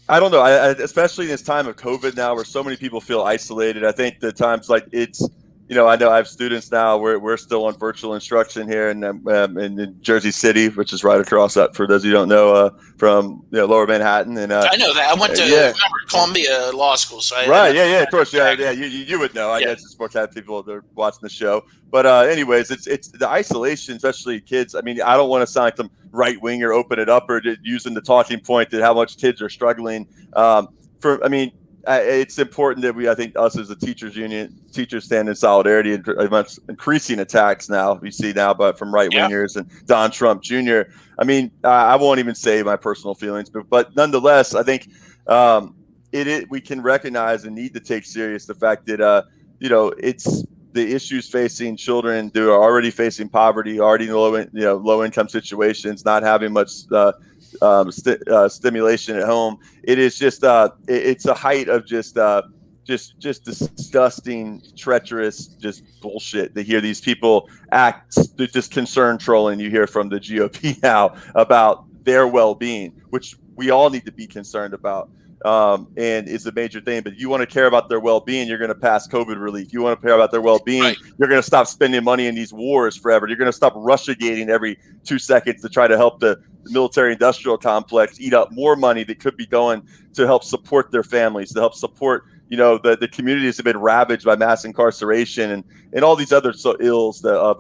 I don't know, especially in this time of COVID now where so many people feel isolated. I think the times like it's, I know I have students now. We're still on virtual instruction here in Jersey City, which is right across that, for those of you who don't know, from Lower Manhattan. And I know that. I went to Colombia Law School. So of course, yeah. You would know. I guess it's more kind of people that are watching the show. But anyways, it's the isolation, especially kids. I mean, I don't want to sound like some right winger, open it up, or using the talking point that how much kids are struggling. It's important that I think us as a teachers union, teachers stand in solidarity and increasing attacks now. We see now, but from right wingers and Don Trump Jr. I mean, I won't even say my personal feelings, but nonetheless, I think we can recognize and need to take serious the fact that it's the issues facing children who are already facing poverty, already in low income situations, not having much stimulation at home. It is just it's a height of just disgusting, treacherous, just bullshit to hear these people act, just concern trolling you hear from the GOP now about their well-being, which we all need to be concerned about. And it's a major thing, but you want to care about their well-being, you're going to pass COVID relief. You want to care about their well-being, You're going to stop spending money in these wars forever. You're going to stop Russiagating every 2 seconds to try to help the military-industrial complex eat up more money that could be going to help support their families, to help support the communities that have been ravaged by mass incarceration and all these other ills of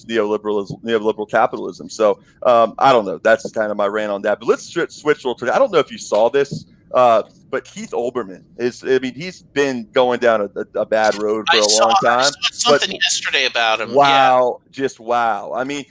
neoliberal capitalism. So I don't know. That's kind of my rant on that. But let's switch real quick. I don't know if you saw this. But Keith Olbermann he's been going down a bad road for a long time. I saw something yesterday about him. Wow. Yeah. Just wow. I mean,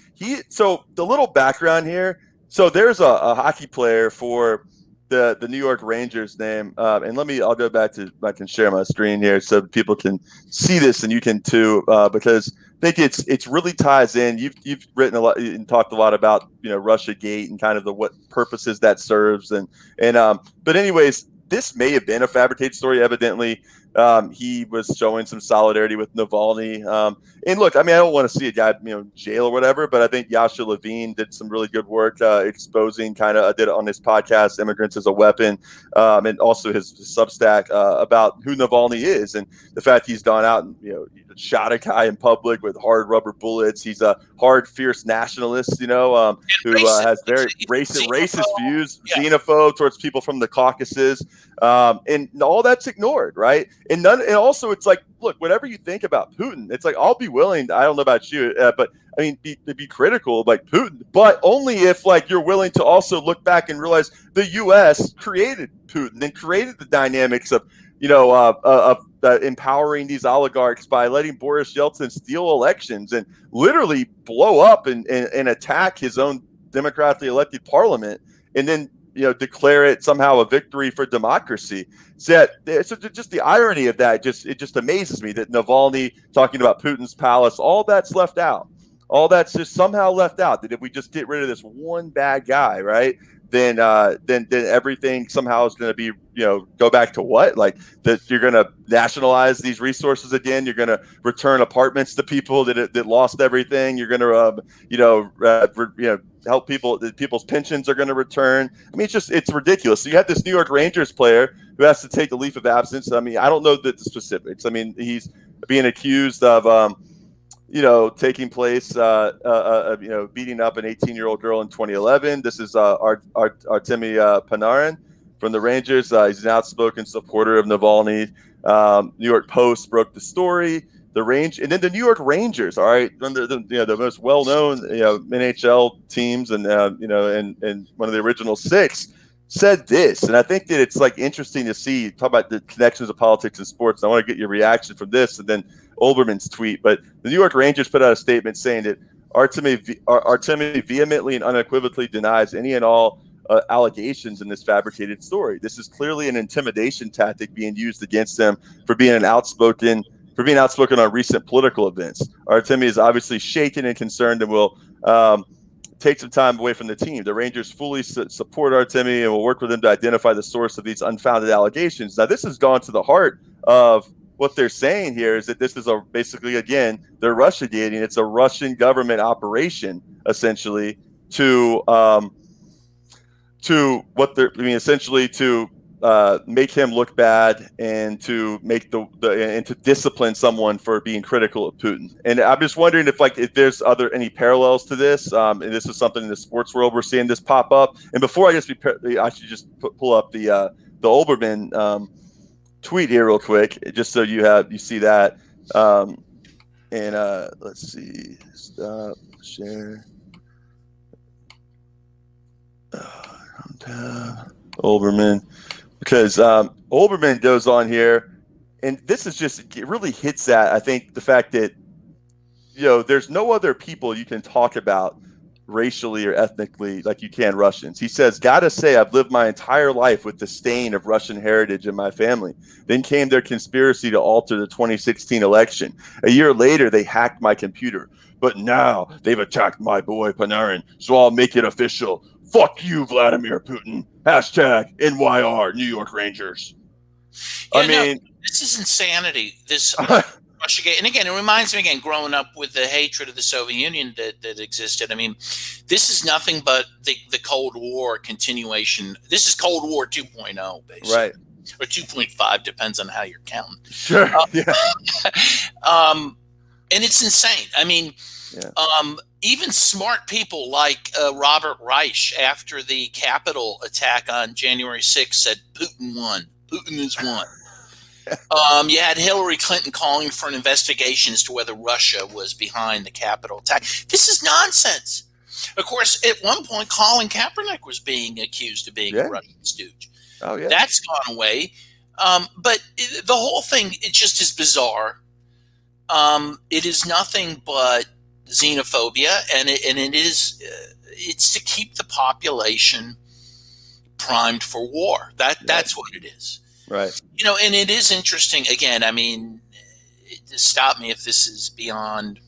so the little background here. So there's a hockey player for the New York Rangers name. And I'll go back to, I can share my screen here so people can see this and you can too, because I think it's really ties in. You've written a lot and talked a lot about Russiagate and kind of what purposes that serves but anyways, this may have been a fabricated story. Evidently, he was showing some solidarity with Navalny. And look, I mean, I don't want to see a guy jail or whatever, but I think Yasha Levine did some really good work exposing did it on his podcast, Immigrants as a Weapon, and also his Substack about who Navalny is and the fact he's gone out and shot a guy in public with hard rubber bullets. He's a hard, fierce nationalist, who has very racist views, xenophobe towards people from the Caucasus, and all that's ignored, right? And also it's like, look, whatever you think about Putin, it's like I'll be willing. I don't know about you, but I mean, be critical of Putin, but only if you're willing to also look back and realize the U.S. created Putin and created the dynamics of empowering these oligarchs by letting Boris Yeltsin steal elections and literally blow up and attack his own democratically elected parliament, and then declare it somehow a victory for democracy. So just the irony of that, it just amazes me that Navalny talking about Putin's palace, all that's left out. All that's just somehow left out. That if we just get rid of this one bad guy, right, then everything somehow is going to be, go back to what? That you're going to nationalize these resources again. You're going to return apartments to people that lost everything. You're going to, help people. People's pensions are going to return. I mean, it's ridiculous. So you have this New York Rangers player who has to take the leave of absence. I mean, I don't know the specifics. I mean, he's being accused of, taking place, beating up an 18-year-old girl in 2011. This is Artemi Panarin from the Rangers. He's an outspoken supporter of Navalny. New York Post broke the story. And then the New York Rangers, all right, the most well-known NHL teams, and and one of the original six, said this. And I think that it's interesting to see, talk about the connections of politics and sports. I want to get your reaction from this and then Olbermann's tweet. But the New York Rangers put out a statement saying that Artemi vehemently and unequivocally denies any and all allegations in this fabricated story. This is clearly an intimidation tactic being used against him for being outspoken on recent political events. Artemi is obviously shaken and concerned and will take some time away from the team. The Rangers fully support Artemi and will work with him to identify the source of these unfounded allegations. Now, this has gone to the heart of what they're saying here, is that this is basically, again, they're Russiagating. It's a Russian government operation, essentially, to make him look bad and to make and to discipline someone for being critical of Putin. And I'm just wondering if there's any parallels to this. And this is something in the sports world we're seeing this pop up. And before I should just pull up the Olbermann tweet here real quick, just so you see that. Let's see, stop share. Olbermann. Because Olbermann goes on here, and this is it really hits at, I think, the fact that, there's no other people you can talk about racially or ethnically like you can Russians. He says, gotta say, I've lived my entire life with the stain of Russian heritage in my family. Then came their conspiracy to alter the 2016 election. A year later, they hacked my computer. But now they've attacked my boy Panarin, so I'll make it official. Fuck you, Vladimir Putin. Hashtag NYR New York Rangers. Yeah, this is insanity. This Russiagate, and again, it reminds me growing up with the hatred of the Soviet Union that existed. I mean, this is nothing but the Cold War continuation. This is Cold War 2.0, basically. Right. Or 2.5, depends on how you're counting. Sure. Yeah. And it's insane. I mean, even smart people like Robert Reich, after the Capitol attack on January 6th, said Putin won. Putin is won. You had Hillary Clinton calling for an investigation as to whether Russia was behind the Capitol attack. This is nonsense. Of course, at one point, Colin Kaepernick was being accused of being a Russian stooge. Oh, yeah. That's gone away. But the whole thing, it just is bizarre. It is nothing but xenophobia, and it's to keep the population primed for war. That's what it is. Right. And it is interesting. Again, I mean, stop me if this is beyond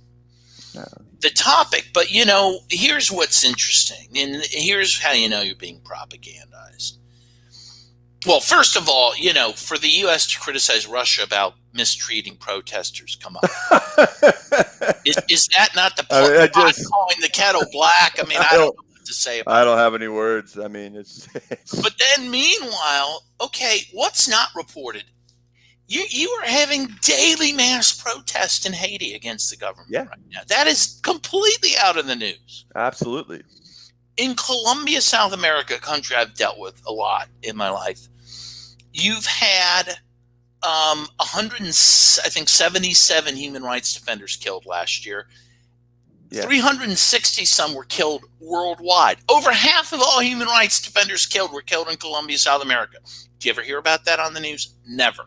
the topic, but here's what's interesting, and here's how you're being propagandized. Well, first of all, for the U.S. to criticize Russia about mistreating protesters, come on. is that not the point? I'm calling the kettle black. I mean, I don't know what to say about it. I don't have any words. I mean, it's But then meanwhile, okay, what's not reported? You are having daily mass protests in Haiti against the government right now. That is completely out of the news. Absolutely. In Colombia, South America, a country I've dealt with a lot in my life, you've had 77 human rights defenders killed last year. 360 some were killed worldwide. Over half of all human rights defenders killed were killed in Colombia, South America. Do you ever hear about that on the news? Never.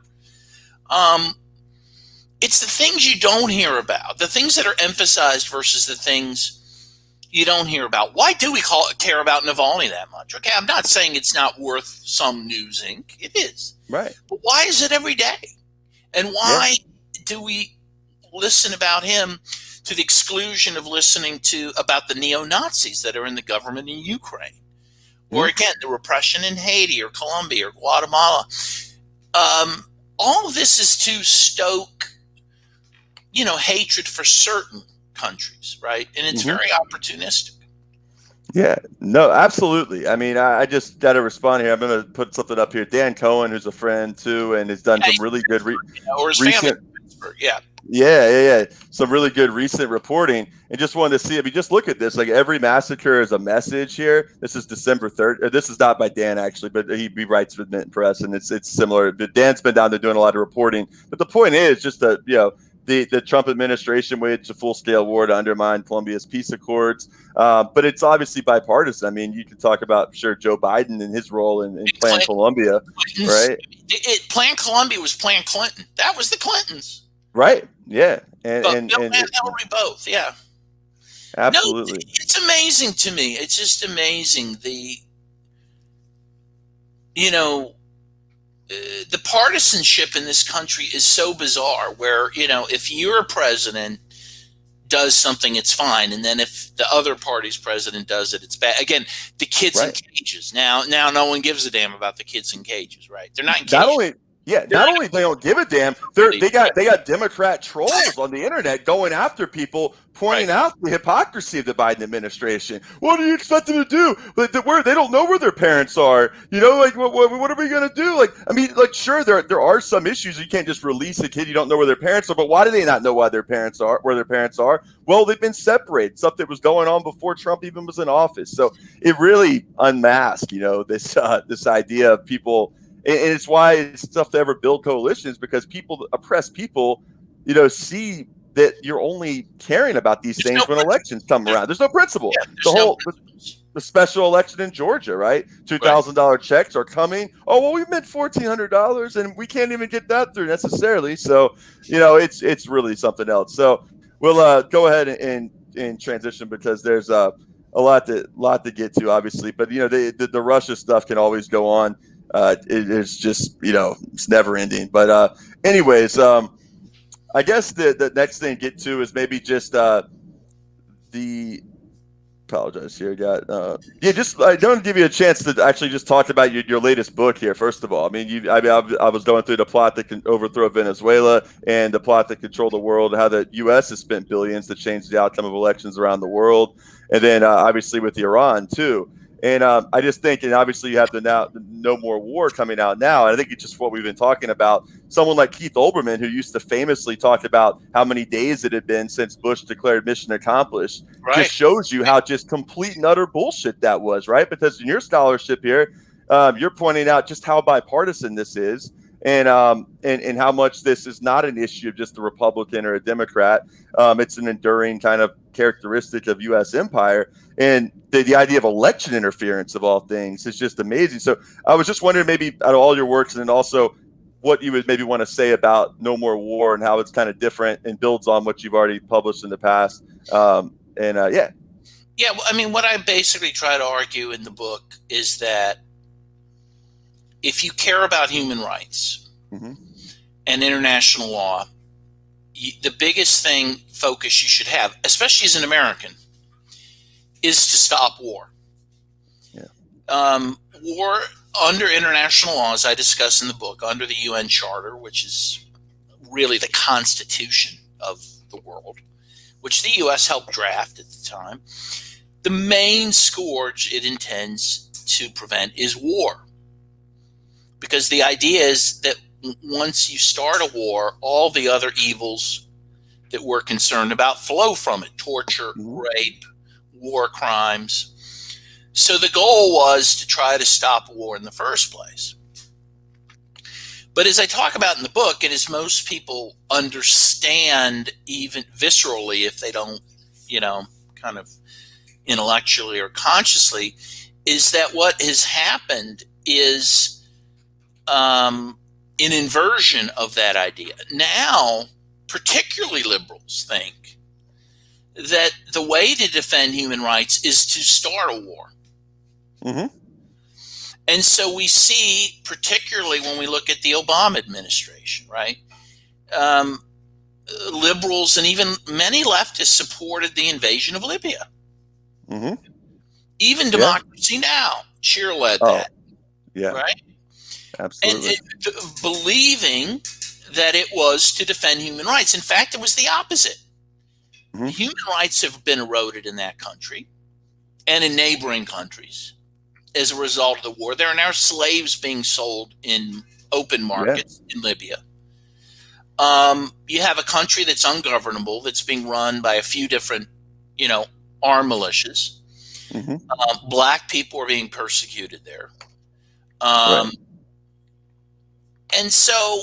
It's the things you don't hear about, the things that are emphasized versus the things you don't hear about. Why do we care about Navalny that much? Okay, I'm not saying it's not worth some news ink. It is. Right. But why is it every day? And why do we listen about him to the exclusion of listening about the neo-Nazis that are in the government in Ukraine? Or again, the repression in Haiti or Colombia or Guatemala. All of this is to stoke, hatred for certain countries, right? And it's very opportunistic. Yeah, no, absolutely. I mean, I just got to respond here. I'm going to put something up here. Dan Cohen, who's a friend too, and has done some really good or his family in Pittsburgh, some really good recent reporting. And just wanted to see, if you just look at this, like every massacre is a message here. This is December 3rd. This is not by Dan actually, but he writes for Mint Press, and it's similar. But Dan's been down there doing a lot of reporting. But the point is just that the Trump administration waged a full-scale war to undermine Colombia's peace accords. But it's obviously bipartisan. I mean, you can talk about, Joe Biden and his role in Plan Colombia, right? Plan Colombia was Plan Clinton. That was the Clintons. Right, yeah. And Hillary both, yeah. Absolutely. No, it's amazing to me. It's just amazing. you know, the partisanship in this country is so bizarre where, if your president does something, it's fine. And then if the other party's president does it, it's bad. Again, the kids in cages. Now no one gives a damn about the kids in cages, right? They're not in cages. Not only they don't give a damn, they got Democrat trolls on the internet going after people, pointing out the hypocrisy of the Biden administration. What do you expect them to do? They don't know where their parents are. What are we going to do? Sure, there are some issues. You can't just release a kid you don't know where their parents are. But why do they not know where their parents are? Well, they've been separated. Stuff that was going on before Trump even was in office. So it really unmasked, this idea of people. And it's why it's tough to ever build coalitions, because oppressed people, see that you're only caring about these things when elections come around. There's no principle. The special election in Georgia, right? $2,000 checks are coming. Oh, well, we meant $1,400 and we can't even get that through necessarily. So, it's really something else. So we'll go ahead and transition, because there's a lot to get to, obviously. But, the Russia stuff can always go on. It's just, it's never ending. But anyways, I guess the next thing to get to is maybe just apologize here. I don't give you a chance to actually just talk about your latest book here. First of all, I was going through the plot that can overthrow Venezuela and the plot that control the world, how the U.S. has spent billions to change the outcome of elections around the world, and then obviously with Iran too. And I just think, and obviously you have the No More War coming out now. And I think it's just what we've been talking about. Someone like Keith Olbermann, who used to famously talk about how many days it had been since Bush declared mission accomplished, just shows you how just complete and utter bullshit that was, right? Because in your scholarship here, you're pointing out just how bipartisan this is, and how much this is not an issue of just a Republican or a Democrat. It's an enduring kind of characteristic of U.S. empire. And the idea of election interference, of all things, is just amazing. So I was just wondering, maybe out of all your works, and then also what you would maybe want to say about No More War and how it's kind of different and builds on what you've already published in the past. Well, what I basically try to argue in the book is that if you care about human rights and international law, the biggest focus you should have, especially as an American, is to stop war. War under international law, as I discuss in the book, under the UN Charter, which is really the constitution of the world, which the U.S. helped draft at the time, the main scourge it intends to prevent is war. Because the idea is that once you start a war, all the other evils that we're concerned about flow from it: torture, rape, war crimes. So the goal was to try to stop war in the first place. But as I talk about in the book, and as most people understand, even viscerally, if they don't, kind of intellectually or consciously, is that what has happened is an inversion of that idea. Now, particularly liberals think that the way to defend human rights is to start a war. And so we see, particularly when we look at the Obama administration, right? Liberals and even many leftists supported the invasion of Libya. Even Democracy Now! Cheer-led that. Right? Absolutely. And believing that it was to defend human rights. In fact, it was the opposite. Human rights have been eroded in that country and in neighboring countries as a result of the war. There are now slaves being sold in open markets in Libya. You have a country that's ungovernable, that's being run by a few different, armed militias. Black people are being persecuted there. And so,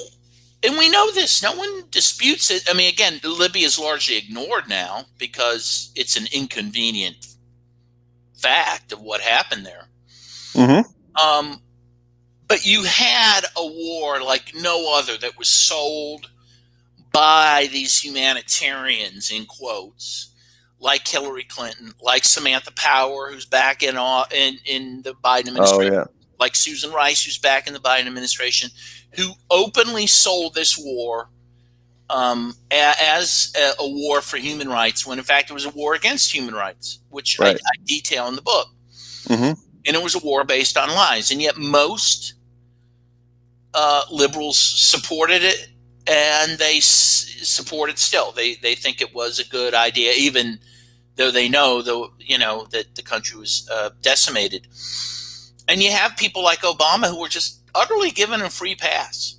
and we know this, no one disputes it. Again, Libya is largely ignored now because it's an inconvenient fact of what happened there. But you had a war like no other that was sold by these humanitarians, in quotes, like Hillary Clinton, like Samantha Power, who's back in the Biden administration, like Susan Rice, who's back in the Biden administration, who openly sold this war as a war for human rights, when in fact it was a war against human rights, which I detail in the book. And it was a war based on lies. And yet most liberals supported it, and they support it still. They think it was a good idea, even though they know, that the country was decimated. And you have people like Obama who were just utterly given a free pass.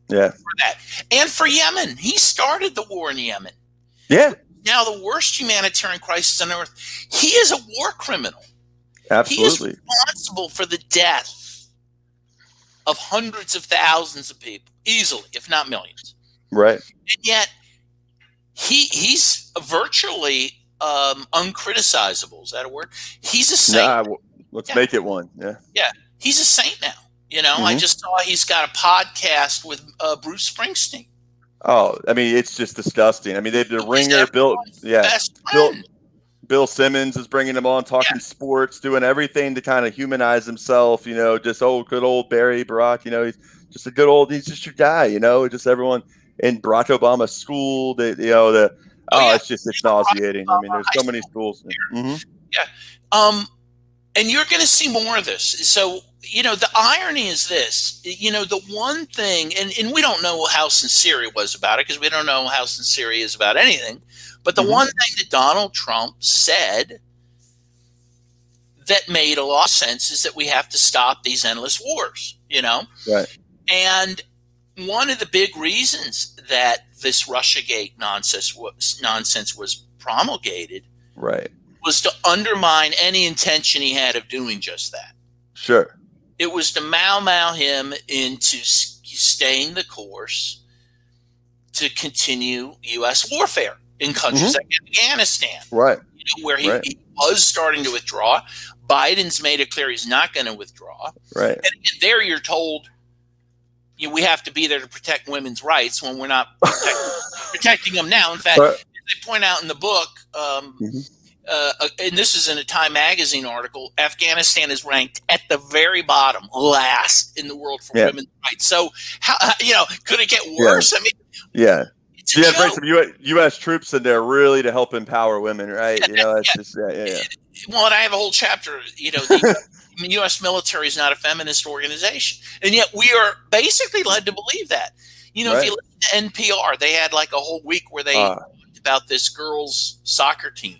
Yeah. For that. And for Yemen. He started the war in Yemen. Yeah. Now the worst humanitarian crisis on earth. He is a war criminal. Absolutely. He is responsible for the death of hundreds of thousands of people, easily, if not millions. Right. And yet he's virtually uncriticizable. Is that a word? He's a saint. Let's make it one. Yeah. Yeah. He's a saint now. I just saw he's got a podcast with Bruce Springsteen. Oh, I mean, it's just disgusting. I mean, the Ringer, Bill Simmons is bringing him on, talking sports, doing everything to kind of humanize himself. Just good old Barry Barack. He's just he's just your guy. Just everyone in Barack Obama's school. It's nauseating. I mean, there's so many schools. Yeah. And you're going to see more of this. So, the irony is this, the one thing, and we don't know how sincere he was about it, because we don't know how sincere he is about anything. But the one thing that Donald Trump said that made a lot of sense is that we have to stop these endless wars, Right. And one of the big reasons that this Russiagate nonsense was promulgated, right, was to undermine any intention he had of doing just that. Sure. It was to mau him into staying the course to continue U.S. warfare in countries like Afghanistan, right? Where he was starting to withdraw. Biden's made it clear he's not going to withdraw, right? And there you're told we have to be there to protect women's rights when we're not protecting them now. In fact, as they point out in the book, and this is in a Time magazine article, Afghanistan is ranked at the very bottom, last in the world for women's rights. So, could it get worse? Yeah. I mean, So you have to bring some U.S. troops in there really to help empower women, right? That's just Well, and I have a whole chapter. The U.S. military is not a feminist organization, and yet we are basically led to believe that. If you listen to NPR, they had like a whole week where they talked about this girls' soccer team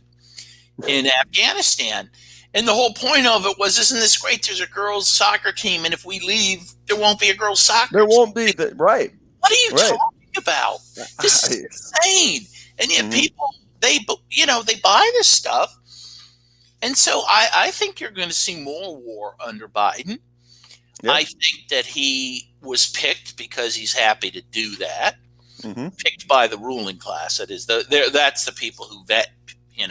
in Afghanistan, and the whole point of it was, isn't this great? There's a girls' soccer team, and if we leave, there won't be a girls' soccer team. There won't be right. What are you talking about? This is insane. And yet people, they buy this stuff. And so I think you're going to see more war under Biden. Yep. I think that he was picked because he's happy to do that. Picked by the ruling class. That is, that's the people who vet,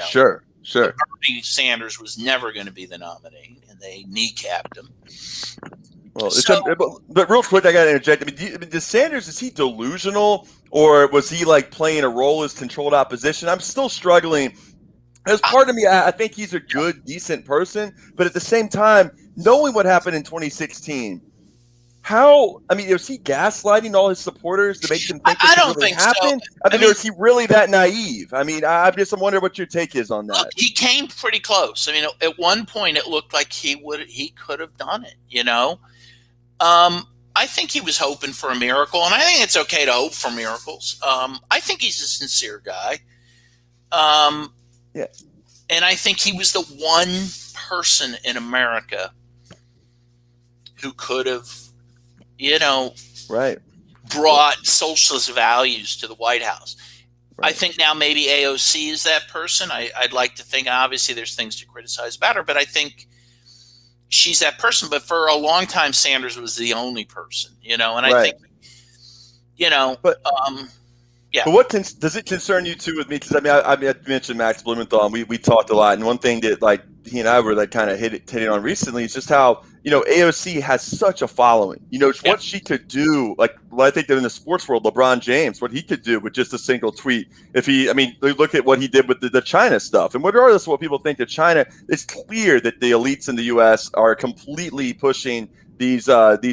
Sure. Bernie Sanders was never going to be the nominee, and they kneecapped him. Well, but real quick, I got to interject. I mean, does Sanders, is he delusional, or was he like playing a role as controlled opposition? I'm still struggling. As part of me, I think he's a good, decent person, but at the same time, knowing what happened in 2016, was he gaslighting all his supporters to make them think I don't really think happened? so. I mean, is he really that naive? I mean, I'm wondering what your take is on that. Look, he came pretty close. I mean, at one point, it looked like he could have done it. I think he was hoping for a miracle, and I think it's okay to hope for miracles. I think he's a sincere guy. And I think he was the one person in America who could have, brought socialist values to the White House. Right. I think now maybe AOC is that person. I'd like to think, obviously there's things to criticize about her, but I think she's that person. But for a long time, Sanders was the only person, and I think, but what does it concern you too with me? Because I mentioned Max Blumenthal, and we talked a lot. And one thing that he and I were kind of hitting on recently is just how AOC has such a following. What she could do. I think that in the sports world, LeBron James, what he could do with just a single tweet. Look at what he did with the China stuff. And regardless of what people think of China, it's clear that the elites in the U.S. are completely pushing these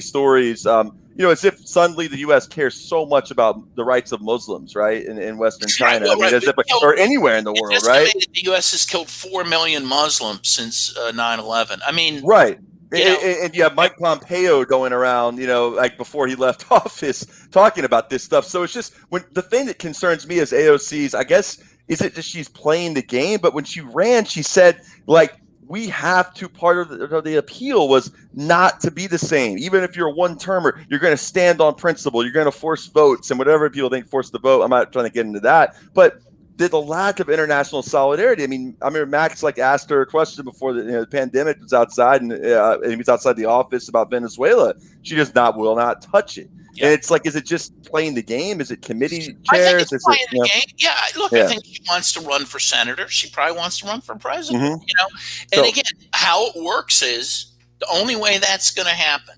stories, as if suddenly the U.S. cares so much about the rights of Muslims, right, in Western China. I mean, as if, or anywhere in the world, right? The U.S. has killed 4 million Muslims since 9/11. I mean, right. And you have Mike Pompeo going around, like before he left office, talking about this stuff. So it's just when the thing that concerns me as AOC's, I guess, is it just she's playing the game? But when she ran, she said, like, we have to, part of the appeal was not to be the same. Even if you're a one-termer, you're going to stand on principle. You're going to force votes and whatever people think force the vote. I'm not trying to get into that. But the lack of international solidarity. I mean, Max asked her a question before the pandemic was outside, and he was outside the office about Venezuela. She just will not touch it. Yeah. And it's like, is it just playing the game? Is it committee chairs? I think it's playing the game. Yeah, look, I think she wants to run for senator. She probably wants to run for president. Mm-hmm. And again, how it works is the only way that's going to happen,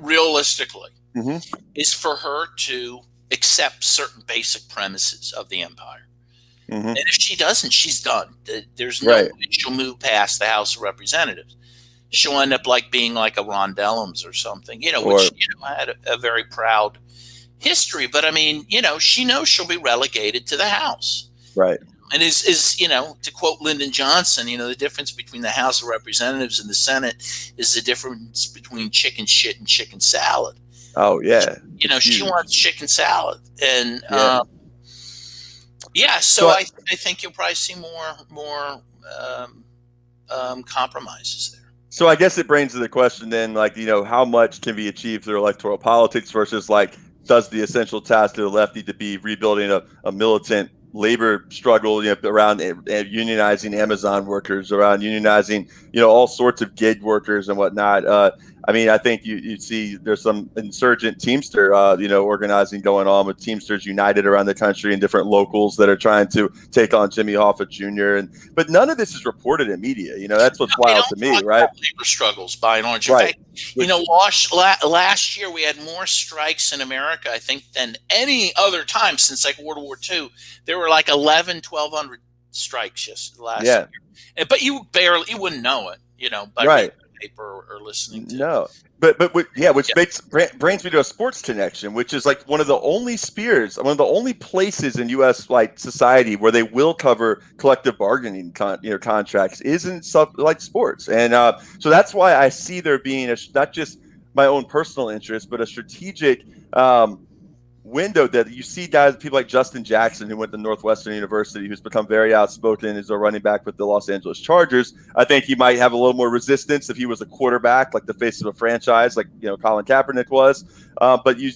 realistically, is for her to accept certain basic premises of the empire. Mm-hmm. And if she doesn't, she's done. There's no way she'll move past the House of Representatives. She'll end up being like a Ron Dellums or something, which had a very proud history. But I mean, she knows she'll be relegated to the House. Right. And is to quote Lyndon Johnson, the difference between the House of Representatives and the Senate is the difference between chicken shit and chicken salad. Oh, yeah. She wants chicken salad. And so I think you'll probably see more compromises there. So I guess it brings to the question then, how much can be achieved through electoral politics versus does the essential task to the left need to be rebuilding a militant labor struggle, around unionizing Amazon workers, around unionizing, all sorts of gig workers and whatnot. I think you see there's some insurgent Teamster, organizing going on with Teamsters United around the country and different locals that are trying to take on Jimmy Hoffa Jr. But none of this is reported in media. That's what's wild to me, right? Labor struggles, by and large. In fact, last year we had more strikes in America, I think, than any other time since World War II. There were 1,200 strikes just last year. But you wouldn't know it, by paper or listening to. No, which brings me to a sports connection, which is one of the only spheres, one of the only places in U.S. society where they will cover collective bargaining contracts is in stuff like sports, and so that's why I see there being not just my own personal interest, but a strategic window that you see people like Justin Jackson, who went to Northwestern University, who's become very outspoken as a running back with the Los Angeles Chargers. I think he might have a little more resistance if he was a quarterback, the face of a franchise, Colin Kaepernick was. But you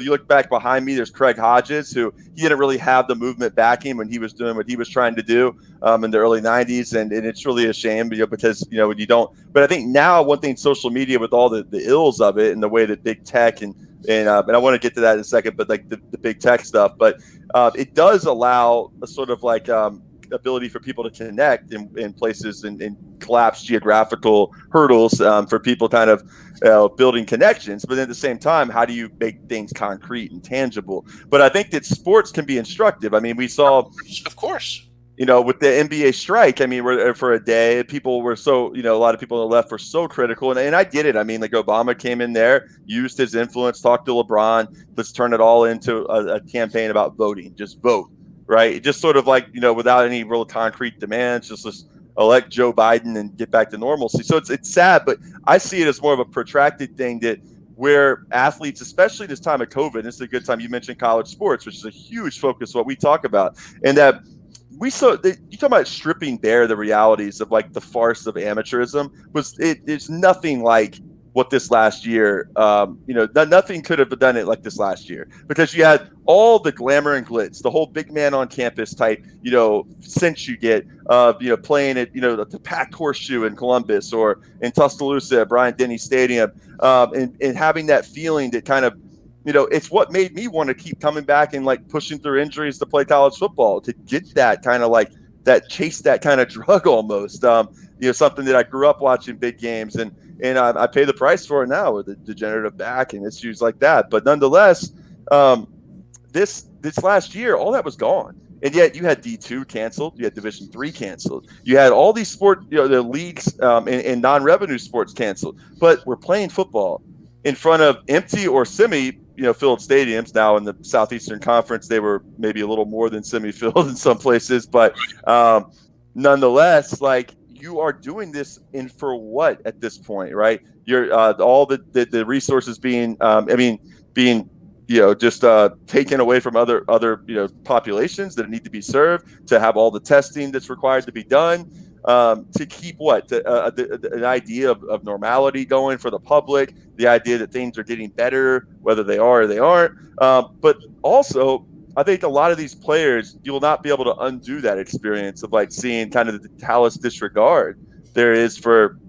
look back behind me, there's Craig Hodges, who he didn't really have the movement backing when he was doing what he was trying to do in the early 90s. And it's really a shame, because, when you don't. But I think now one thing, social media with all the ills of it and the way that big tech and I want to get to that in a second, but the big tech stuff, but it does allow a sort of ability for people to connect in places and collapse geographical hurdles for people kind of building connections. But at the same time, how do you make things concrete and tangible? But I think that sports can be instructive. We saw, of course, with the NBA strike, for a day, people were so, a lot of people on the left were so critical. And I get it. Obama came in there, used his influence, talked to LeBron. Let's turn it all into a campaign about voting. Just vote, right? Just sort of without any real concrete demands, just elect Joe Biden and get back to normalcy. So it's sad, but I see it as more of a protracted thing that where athletes, especially this time of COVID, this is a good time. You mentioned college sports, which is a huge focus of what we talk about. And that you talk about stripping bare the realities of the farce of amateurism. It's nothing like what this last year, nothing could have done it like this last year, because you had all the glamour and glitz, the whole big man on campus type, sense you get of, playing at, the packed horseshoe in Columbus or in Tuscaloosa at Bryant-Denny Stadium, and having that feeling that kind of, it's what made me want to keep coming back and pushing through injuries to play college football, to get that kind of chase that kind of drug almost, something that I grew up watching big games and I pay the price for it now with a degenerative back and issues like that. But nonetheless, this last year, all that was gone. And yet you had D2 canceled, you had Division III canceled, you had all these the leagues and non-revenue sports canceled, but we're playing football. in front of empty or filled stadiums. Now in the Southeastern Conference, they were maybe a little more than semi-filled in some places, but nonetheless, like, you are doing this for what at this point, right? You're all the resources being just taken away from other populations that need to be served, to have all the testing that's required to be done, to keep an idea of normality going for the public, the idea that things are getting better, whether they are or they aren't. But also, I think a lot of these players, you will not be able to undo that experience of like seeing kind of the callous disregard there is for,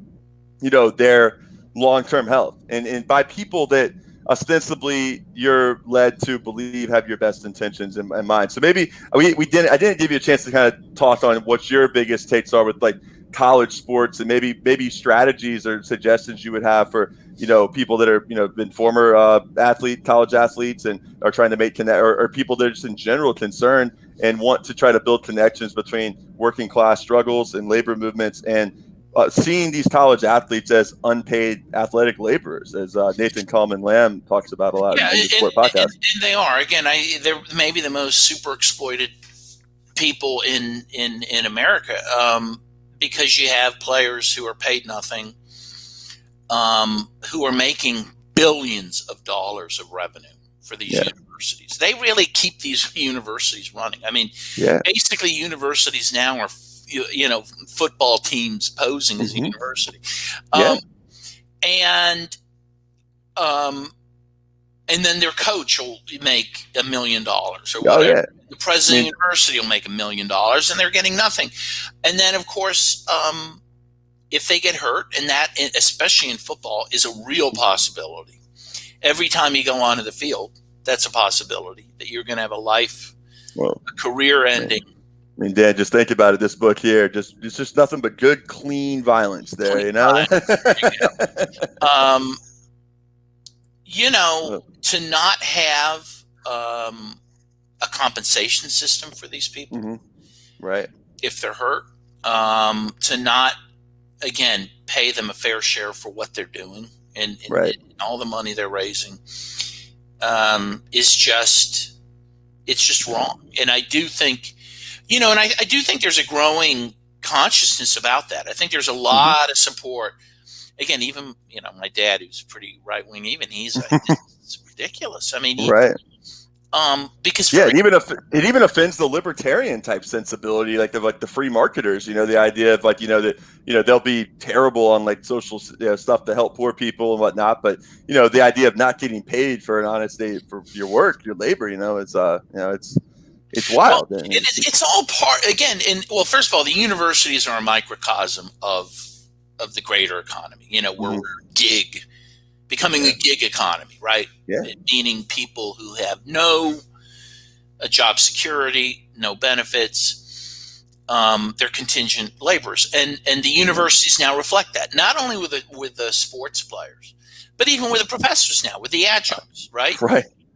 their long-term health, and by people that ostensibly you're led to believe have your best intentions in mind. So maybe I didn't give you a chance to kind of talk on what your biggest takes are with like college sports, and maybe strategies or suggestions you would have for people that are been former college athletes and are trying to make connect, or people that are just in general concerned and want to try to build connections between working class struggles and labor movements, and seeing these college athletes as unpaid athletic laborers, as Nathan Coleman Lamb talks about a lot in the Sport podcast. And they are, again, they're maybe the most super exploited people in America, because you have players who are paid nothing, who are making billions of dollars of revenue for these universities. They really keep these universities running. I mean, basically universities now are football teams posing as a university. And then their coach will make $1 million or whatever. The president of the university will make $1 million, and they're getting nothing. And then, of course, if they get hurt, and that, especially in football, is a real possibility. Every time you go onto the field, that's a possibility that you're going to have a career-ending. I mean, Dan, just think about it. This book here, it's just nothing but good, clean violence there, to not have a compensation system for these people, right? If they're hurt, to not, again, pay them a fair share for what they're doing and all the money they're raising, is just wrong. And I do think, and I do think there's a growing consciousness about that. I think there's a lot of support. Again, even, my dad, who's pretty right wing, even he's like, it's ridiculous. I mean, because it even offends the libertarian type sensibility, like the free marketers. The idea of that they'll be terrible on like social stuff to help poor people and whatnot, but the idea of not getting paid for an honest day for your work, your labor, it's wild. Well, it's all part, again, first of all, the universities are a microcosm of the greater economy, where we're becoming a gig economy, right? Meaning people who have no job security, no benefits, they're contingent laborers. And the universities now reflect that, not only with the sports players, but even with the professors now, with the adjuncts, right?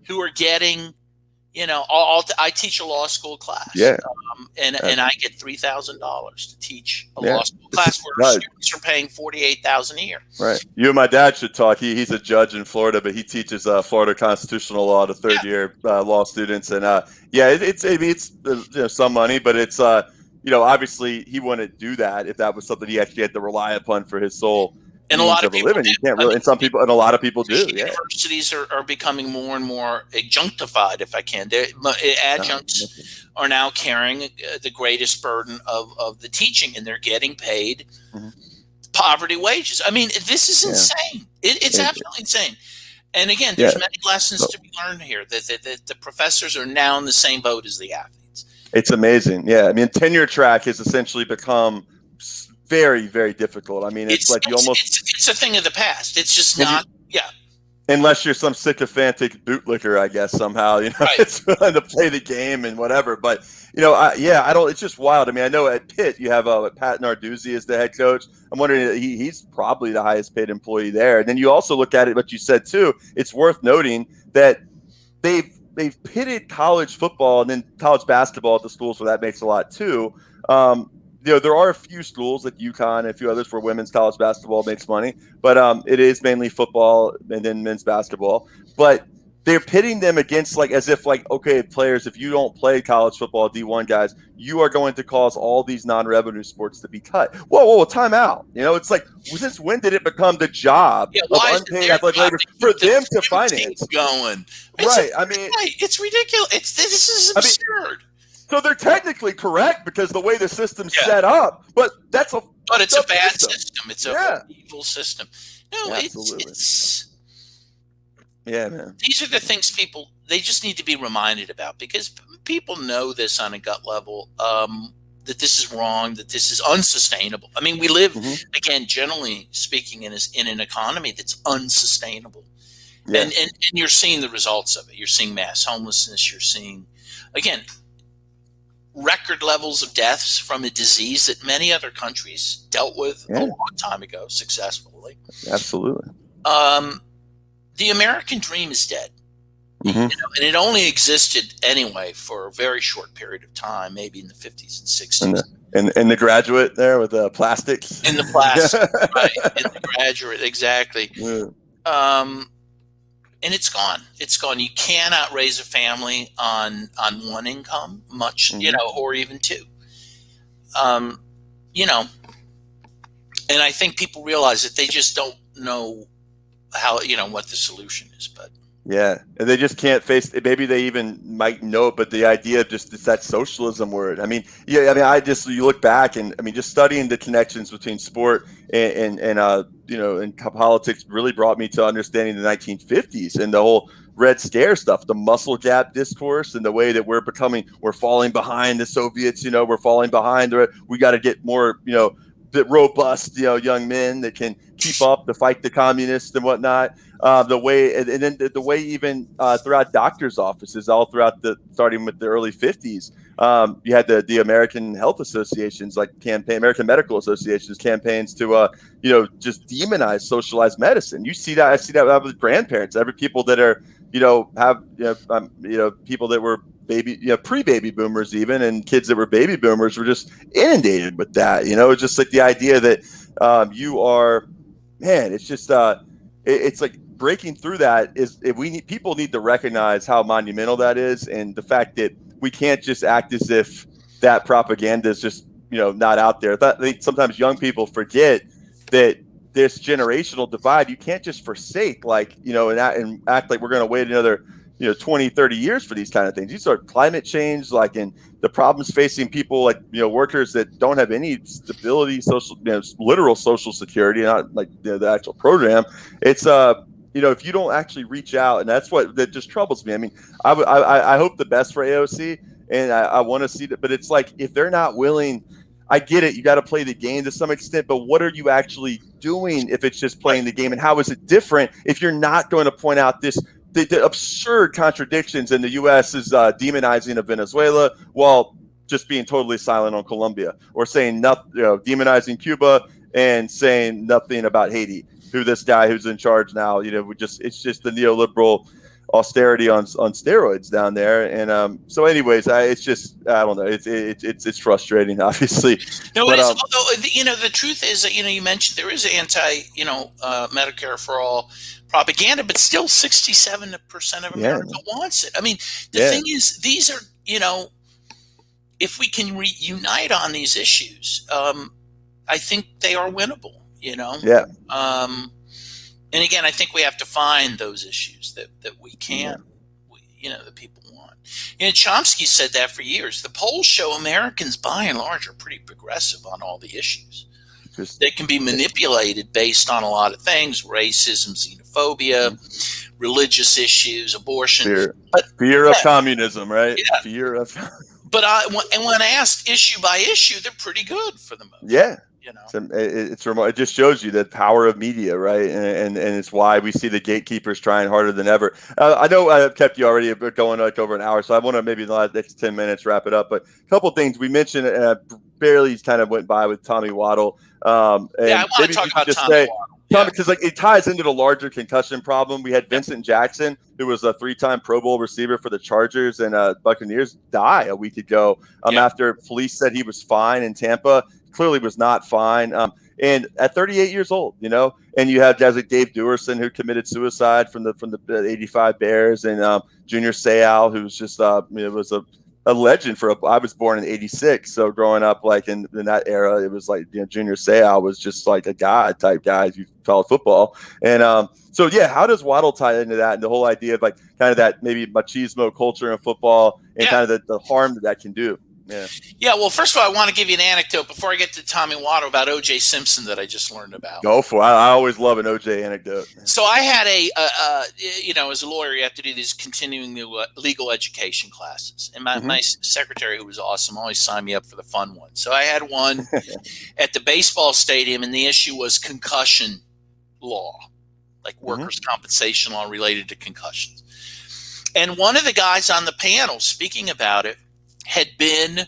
Who are getting, I teach a law school class, and I get $3,000 to teach a law school class where students are paying $48,000 a year. Right. You and my dad should talk. He's a judge in Florida, but he teaches Florida constitutional law to third year law students, and it's some money, but it's obviously he wouldn't do that if that was something he actually had to rely upon for his sole. And a lot of people living. You can't really, and a lot of people do. Universities are becoming more and more adjunctified, if I can. Adjuncts are now carrying the greatest burden of the teaching, and they're getting paid poverty wages. I mean, this is insane. It's absolutely insane. And again, there's many lessons to be learned here. That the professors are now in the same boat as the athletes. It's amazing. Yeah, I mean, tenure track has essentially become very, very difficult. I mean, it's a thing of the past. It's just not. Unless you're some sycophantic bootlicker, I guess somehow it's willing to play the game and whatever. But I don't. It's just wild. I mean, I know at Pitt you have Pat Narduzzi as the head coach. I'm wondering, he's probably the highest paid employee there. And then you also look at it, what you said too. It's worth noting that they've pitted college football and then college basketball at the schools, so that makes a lot too. there are a few schools like UConn and a few others where women's college basketball makes money, but it is mainly football and then men's basketball. But they're pitting them against as if okay, players, if you don't play college football, D1 guys, you are going to cause all these non-revenue sports to be cut. Whoa, time out. It's like, since when did it become the job of unpaid athletic labor for them to finance? Going. Right. I mean, it's ridiculous. This is absurd. So they're technically correct because the way the system's set up, but it's a bad system. It's a evil system. No, it's yeah, man. These are the things they just need to be reminded about, because people know this on a gut level, that this is wrong, that this is unsustainable. I mean, we live, again, generally speaking, in an economy that's unsustainable. Yeah. And you're seeing the results of it. You're seeing mass homelessness. You're seeing, again, record levels of deaths from a disease that many other countries dealt with a long time ago successfully. Absolutely. The American dream is dead. And it only existed anyway for a very short period of time, maybe in the 50s and 60s. And the Graduate there with the plastics. In the plastic, right. In the Graduate, exactly. Yeah. And it's gone. It's gone. You cannot raise a family on one income, much, or even two. And I think people realize that they just don't know how, what the solution is, but. Yeah, and they just can't face it. Maybe they even might know it, but the idea of it's that socialism word. I mean, you look back and just studying the connections between sport and politics really brought me to understanding the 1950s and the whole Red Scare stuff, the muscle gap discourse, and the way that we're falling behind the Soviets. We're falling behind. We got to get more, robust, young men that can keep up to fight the communists and whatnot. The way, and then the way even throughout doctors' offices, all throughout starting with the early 50s, you had the American Health Associations, American Medical Associations campaigns to, just demonize socialized medicine. I see that with grandparents, people that are, people that were pre-baby boomers even, and kids that were baby boomers were just inundated with that. It's just like the idea that you are, man, it's just, it's like breaking through that is people need to recognize how monumental that is, and the fact that we can't just act as if that propaganda is just, not out there. I think sometimes young people forget that this generational divide, you can't just forsake, and act like we're going to wait another 20, 30 years for these kind of things. These are climate change, and the problems facing people workers that don't have any stability, social, literal social security, not the actual program. It's, if you don't actually reach out, and that just troubles me. I mean, I hope the best for AOC, and I want to see that, but it's like, if they're not willing, I get it. You got to play the game to some extent, but what are you actually doing if it's just playing the game? And how is it different if you're not going to point out the absurd contradictions in the US is demonizing of Venezuela while just being totally silent on Colombia, or saying nothing, demonizing Cuba and saying nothing about Haiti, who this guy who's in charge now, it's just the neoliberal austerity on steroids down there. And so anyways, it's just, I don't know, it's frustrating, obviously. No, it is. Although, the truth is that, you mentioned there is Medicare for all propaganda, but still 67% of America wants it. I mean, the thing is, these are, if we can reunite on these issues, I think they are winnable, Yeah. And again, I think we have to find those issues that we can, that people want. Chomsky said that for years. The polls show Americans, by and large, are pretty progressive on all the issues. They can be manipulated based on a lot of things: racism, xenophobia, religious issues, abortion. Fear of communism, right? Yeah. Fear of. But when asked issue by issue, they're pretty good for the most. Yeah. It just shows you the power of media, right? And it's why we see the gatekeepers trying harder than ever. I know I've kept you already going over an hour, so I want to maybe in the next 10 minutes wrap it up. But a couple of things we mentioned, and I barely kind of went by with Tommy Waddle. I want to talk about Tommy Waddle. Tom, because like it ties into the larger concussion problem. We had Vincent Jackson, who was a 3-time Pro Bowl receiver for the Chargers and Buccaneers, die a week ago after police said he was fine in Tampa. Clearly was not fine. And at 38 years old, and you have guys like Dave Duerson, who committed suicide from the 85 Bears, and Junior Seau, who's just was a legend I was born in 86. So growing up like in that era, it was like, Junior Seau was just like a god type guy if you followed football. And so, how does Waddle tie into that and the whole idea of like kind of that maybe machismo culture in football and kind of the harm that can do? Yeah. Well, first of all, I want to give you an anecdote before I get to Tommy Waddle about O.J. Simpson that I just learned about. Go for it. I always love an O.J. anecdote. So I had as a lawyer, you have to do these continuing legal education classes. And my secretary, who was awesome, always signed me up for the fun one. So I had one at the baseball stadium, and the issue was concussion law, like workers' compensation law related to concussions. And one of the guys on the panel speaking about it had been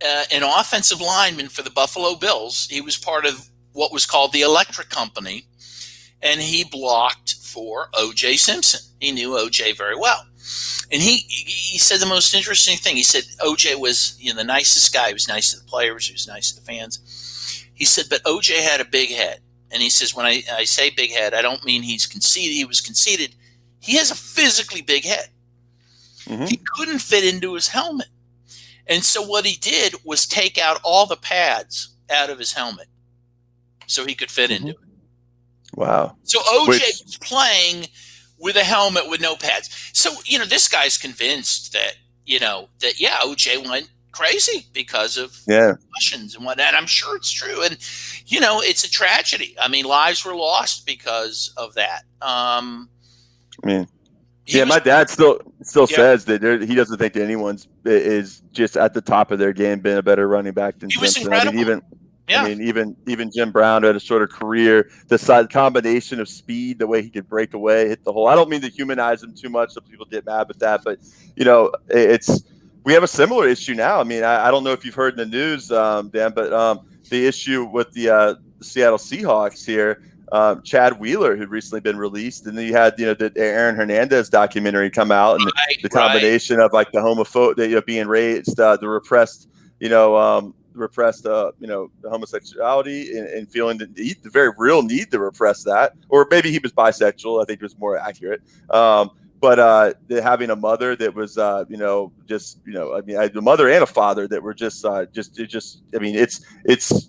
an offensive lineman for the Buffalo Bills. He was part of what was called the Electric Company, and he blocked for O.J. Simpson. He knew O.J. very well. And he said the most interesting thing. He said O.J. was the nicest guy. He was nice to the players. He was nice to the fans. He said, but O.J. had a big head. And he says, when I say big head, I don't mean he's conceited. He was conceited. He has a physically big head. He couldn't fit into his helmet. And so what he did was take out all the pads out of his helmet so he could fit into it. Wow. So OJ was playing with a helmet with no pads. So, this guy's convinced that, OJ went crazy because of concussions and whatnot. And I'm sure it's true. And, it's a tragedy. I mean, lives were lost because of that. My dad still says that he doesn't think that anyone's is just at the top of their game been a better running back than Simpson. Even Jim Brown had a shorter career. The combination of speed, the way he could break away, hit the hole. I don't mean to humanize him too much, so people get mad with that. But we have a similar issue now. I mean, I don't know if you've heard in the news, Dan, but the issue with the Seattle Seahawks here. Chad Wheeler, who'd recently been released, and then you had the Aaron Hernandez documentary come out, and the combination of like the homophobe, being raised, the repressed, the homosexuality, and feeling the very real need to repress that, or maybe he was bisexual. I think it was more accurate. But having a mother that was, the mother and a father that were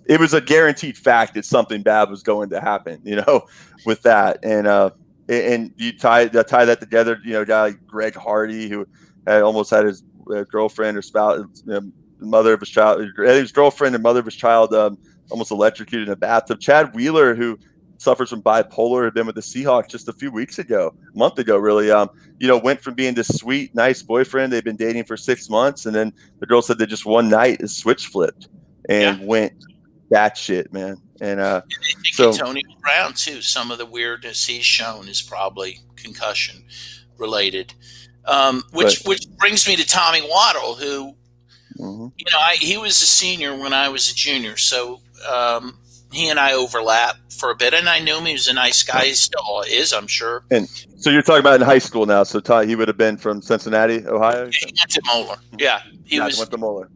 it was a guaranteed fact that something bad was going to happen, with that. And you tie that together, a guy like Greg Hardy, who almost had his girlfriend or spouse, mother of his child, his girlfriend and mother of his child, almost electrocuted in a bathtub. Chad Wheeler, who suffers from bipolar, had been with the Seahawks just a month ago, really. Went from being this sweet, nice boyfriend they've been dating for 6 months, and then the girl said that just one night his switch flipped and went batshit, man. And so Tony Brown too. Some of the weirdness he's shown is probably concussion related. Which brings me to Tommy Waddle, who, he was a senior when I was a junior, so he and I overlapped for a bit, and I knew him. He was a nice guy. He still is, I'm sure. And so you're talking about in high school now. So he would have been from Cincinnati, Ohio? Yeah, he went to Moeller. Yeah. He went to Moeller.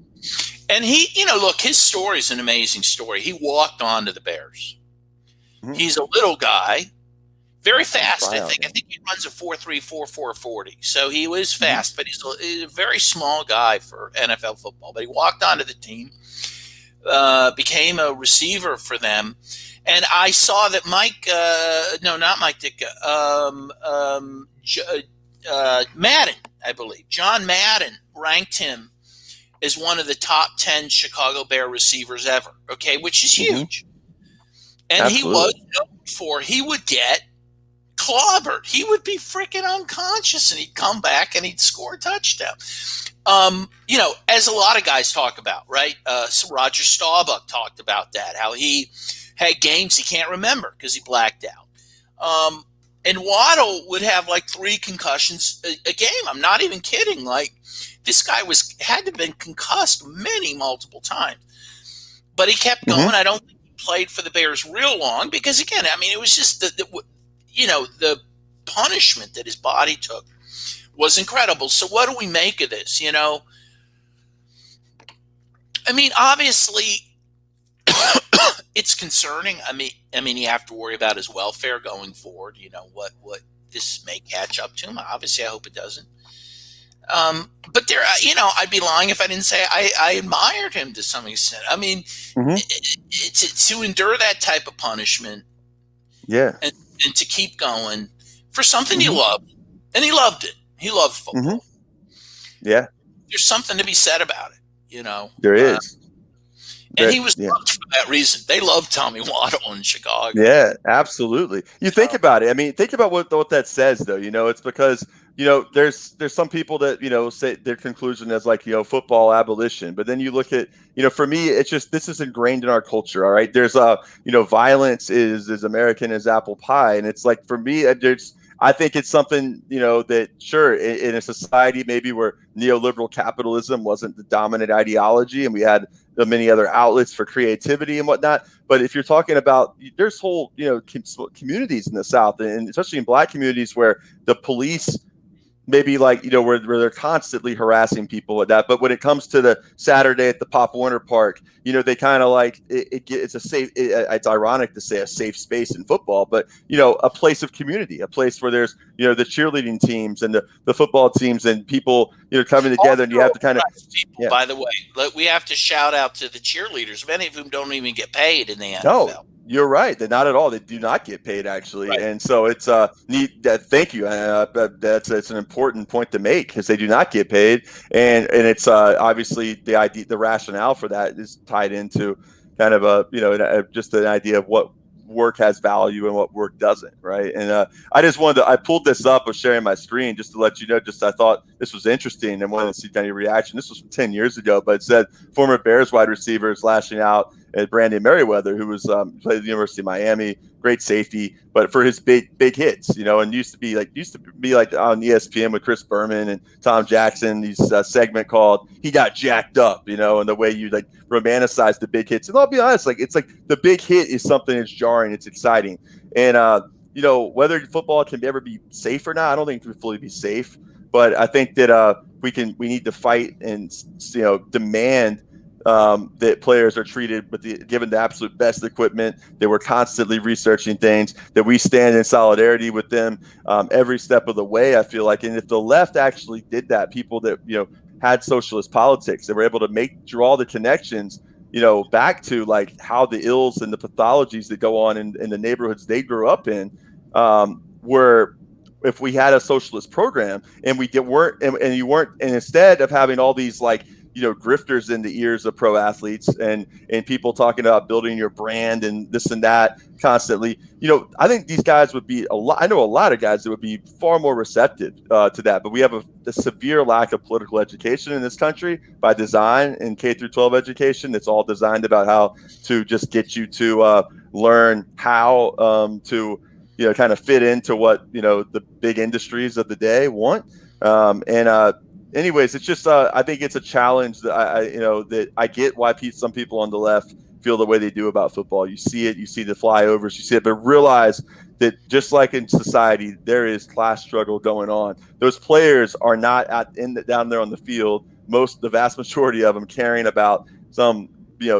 And he, look, his story is an amazing story. He walked on to the Bears. He's a little guy, very fast, I think. I think he runs a 4.3, 4.40. So he was fast, but he's a very small guy for NFL football. But he walked onto the team. Became a receiver for them, and I saw that Madden, I believe, John Madden ranked him as one of the top 10 Chicago Bear receivers ever. Okay, which is huge. And Absolutely. He was known for he would get clobbered. He would be freaking unconscious, and he'd come back and he'd score a touchdown. As a lot of guys talk about, right? So Roger Staubach talked about that, how he had games he can't remember because he blacked out. And Waddle would have like 3 concussions a game. I'm not even kidding. Like, this guy had to have been concussed multiple times, but he kept going. I don't think he played for the Bears real long because, again, I mean, it was just the punishment that his body took was incredible. So what do we make of this? I mean, obviously, it's concerning. I mean, you have to worry about his welfare going forward. What this may catch up to him. Obviously, I hope it doesn't. But there, I'd be lying if I didn't say I admired him to some extent. I mean, to endure that type of punishment, and to keep going for something he loved, and he loved it. He loved football. Yeah, there's something to be said about it. There is. And he was loved for that reason. They loved Tommy Waddle in Chicago. Yeah, absolutely. You think about it. I mean, think about what that says, though. It's because there's some people that say their conclusion is like football abolition, but then you look at for me, it's just this is ingrained in our culture. All right, there's violence is as American as apple pie, and it's like for me, I think it's something that sure in a society maybe where neoliberal capitalism wasn't the dominant ideology, and we had many other outlets for creativity and whatnot. But if you're talking about, there's whole communities in the South, and especially in Black communities, where the police maybe where they're constantly harassing people at that. But when it comes to the Saturday at the Pop Warner Park, they kind of it's a safe. It's ironic to say a safe space in football, but a place of community, a place where there's the cheerleading teams and the football teams and people coming together, and you have to kind of people. By the way, we have to shout out to the cheerleaders, many of whom don't even get paid in the NFL. No. You're right. They're not at all. They do not get paid, actually. Right. And so it's neat. Thank you. It's an important point to make because they do not get paid, and it's obviously the idea, the rationale for that is tied into kind of just an idea of what work has value and what work doesn't, right? And I pulled this up, was sharing my screen just to let you know. I thought this was interesting and wanted to see any reaction. This was from 10 years ago, but it said former Bears wide receivers lashing out at Brandon Merriweather, who was played at the University of Miami, great safety, but for his big hits, and used to be like on ESPN with Chris Berman and Tom Jackson, these segment called "He Got Jacked Up," and the way you romanticize the big hits. And I'll be honest, it's like the big hit is something that's jarring, it's exciting, and whether football can ever be safe or not, I don't think it can fully be safe, but I think that we need to fight and demand that players are treated given the absolute best equipment, that we're constantly researching things, that we stand in solidarity with them every step of the way, I feel like. And if the left actually did that, people that had socialist politics, they were able to draw the connections back to how the ills and the pathologies that go on in the neighborhoods they grew up in were, if we had a socialist program and instead of having all these grifters in the ears of pro athletes and people talking about building your brand and this and that constantly, I think these guys would be I know a lot of guys that would be far more receptive to that. But we have a severe lack of political education in this country by design in K through 12 education. It's all designed about how to just get you to learn how to kind of fit into what the big industries of the day want. Anyways, it's just I think it's a challenge that that I get why some people on the left feel the way they do about football. You see it, you see the flyovers, you see it, but realize that just like in society, there is class struggle going on. Those players are not down there on the field. The vast majority of them caring about some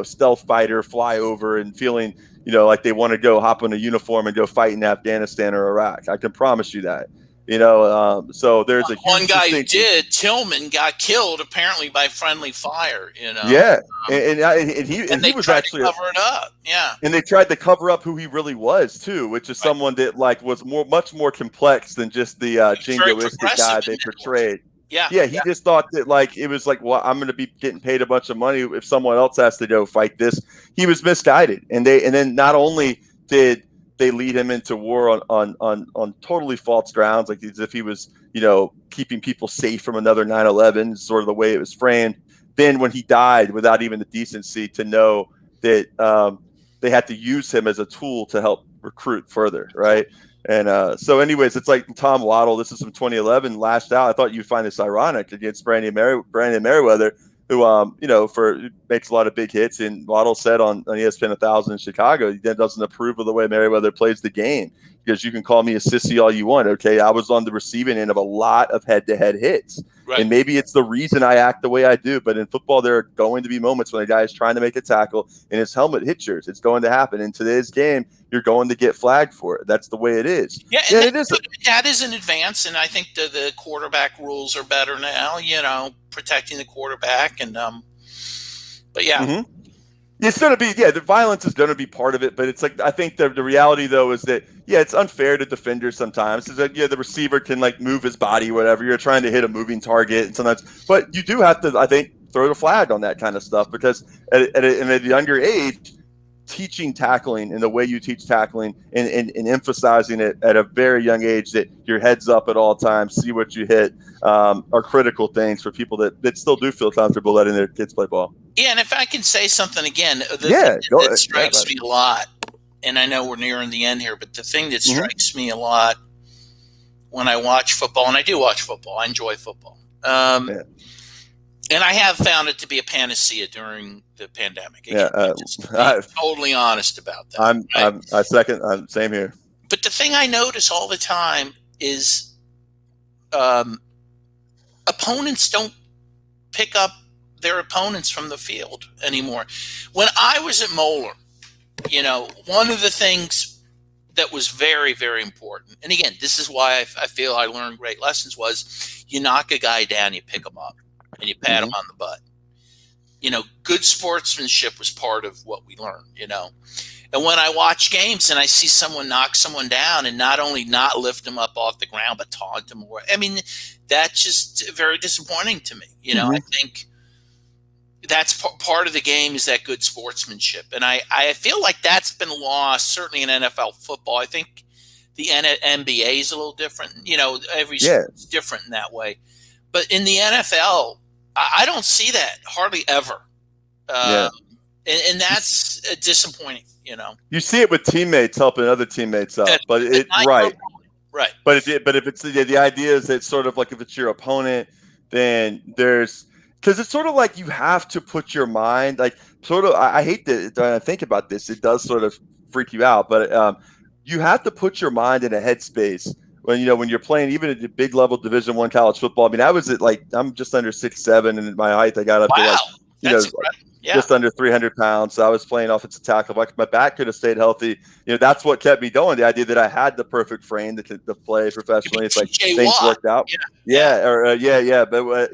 stealth fighter fly over and feeling like they want to go hop on a uniform and go fight in Afghanistan or Iraq. I can promise you that. So there's a one guy who did. Tillman got killed apparently by friendly fire. Yeah, and he was actually cover it up. Yeah, and they tried to cover up who he really was too, which is someone that was much more complex than just the jingoistic guy they portrayed. Yeah, he just thought that it was well, I'm going to be getting paid a bunch of money if someone else has to go fight this. He was misguided, and then not only did they lead him into war on totally false grounds, as if he was, keeping people safe from another 9/11, sort of the way it was framed. Then when he died, without even the decency to know that they had to use him as a tool to help recruit further, right? And so anyways, it's like Tom Waddle, this is from 2011, lashed out. I thought you'd find this ironic against Brandon Merriweather, who makes a lot of big hits. And Waddle said on ESPN 1000 in Chicago, he doesn't approve of the way Merriweather plays the game, because you can call me a sissy all you want. Okay, I was on the receiving end of a lot of head-to-head hits. Right. And maybe it's the reason I act the way I do. But in football, there are going to be moments when a guy is trying to make a tackle and his helmet hits yours. It's going to happen. In today's game, you're going to get flagged for it. That's the way it is. Yeah, and that is an advance. And I think the quarterback rules are better now, protecting the quarterback. And but yeah. Mm-hmm. It's going to be, the violence is going to be part of it, but it's like, I think the reality though is that, it's unfair to defenders sometimes. It's like, the receiver can like move his body, whatever. You're trying to hit a moving target, and sometimes, but you do have to, I think, throw the flag on that kind of stuff, because at a younger age, teaching tackling and the way you teach tackling and emphasizing it at a very young age, that your head's up at all times, see what you hit, are critical things for people that still do feel comfortable letting their kids play ball. Yeah, and if I can say something again, that strikes me a lot, and I know we're nearing the end here, but the thing that strikes me a lot when I watch football, and I do watch football, I enjoy football, and I have found it to be a panacea during the pandemic. Again, I'm totally honest about that. I second. Same here. But the thing I notice all the time is opponents don't pick up their opponents from the field anymore. When I was at Moeller, one of the things that was very, very important, and again, this is why I feel I learned great lessons, was you knock a guy down, you pick him up, and you pat him on the butt. Good sportsmanship was part of what we learned, And when I watch games and I see someone knock someone down and not only not lift them up off the ground, but taunt them, that's just very disappointing to me. I think that's part of the game, is that good sportsmanship. And I feel like that's been lost, certainly in NFL football. I think the NBA is a little different. Every sport's different in that way. But in the NFL, I don't see that hardly ever. And that's disappointing, You see it with teammates helping other teammates out, but right. But if it's the idea is that sort of like, if it's your opponent, then because it's sort of like you have to put your mind, like, sort of, I hate to think about this. It does sort of freak you out, but you have to put your mind in a headspace when you're playing, even at the big level Division I college football. I was at I'm just under 6'7", and my height, I got up to just under 300 pounds. So I was playing offensive tackle. My back could have stayed healthy. That's what kept me going. The idea that I had the perfect frame to play professionally. It's like things worked out. But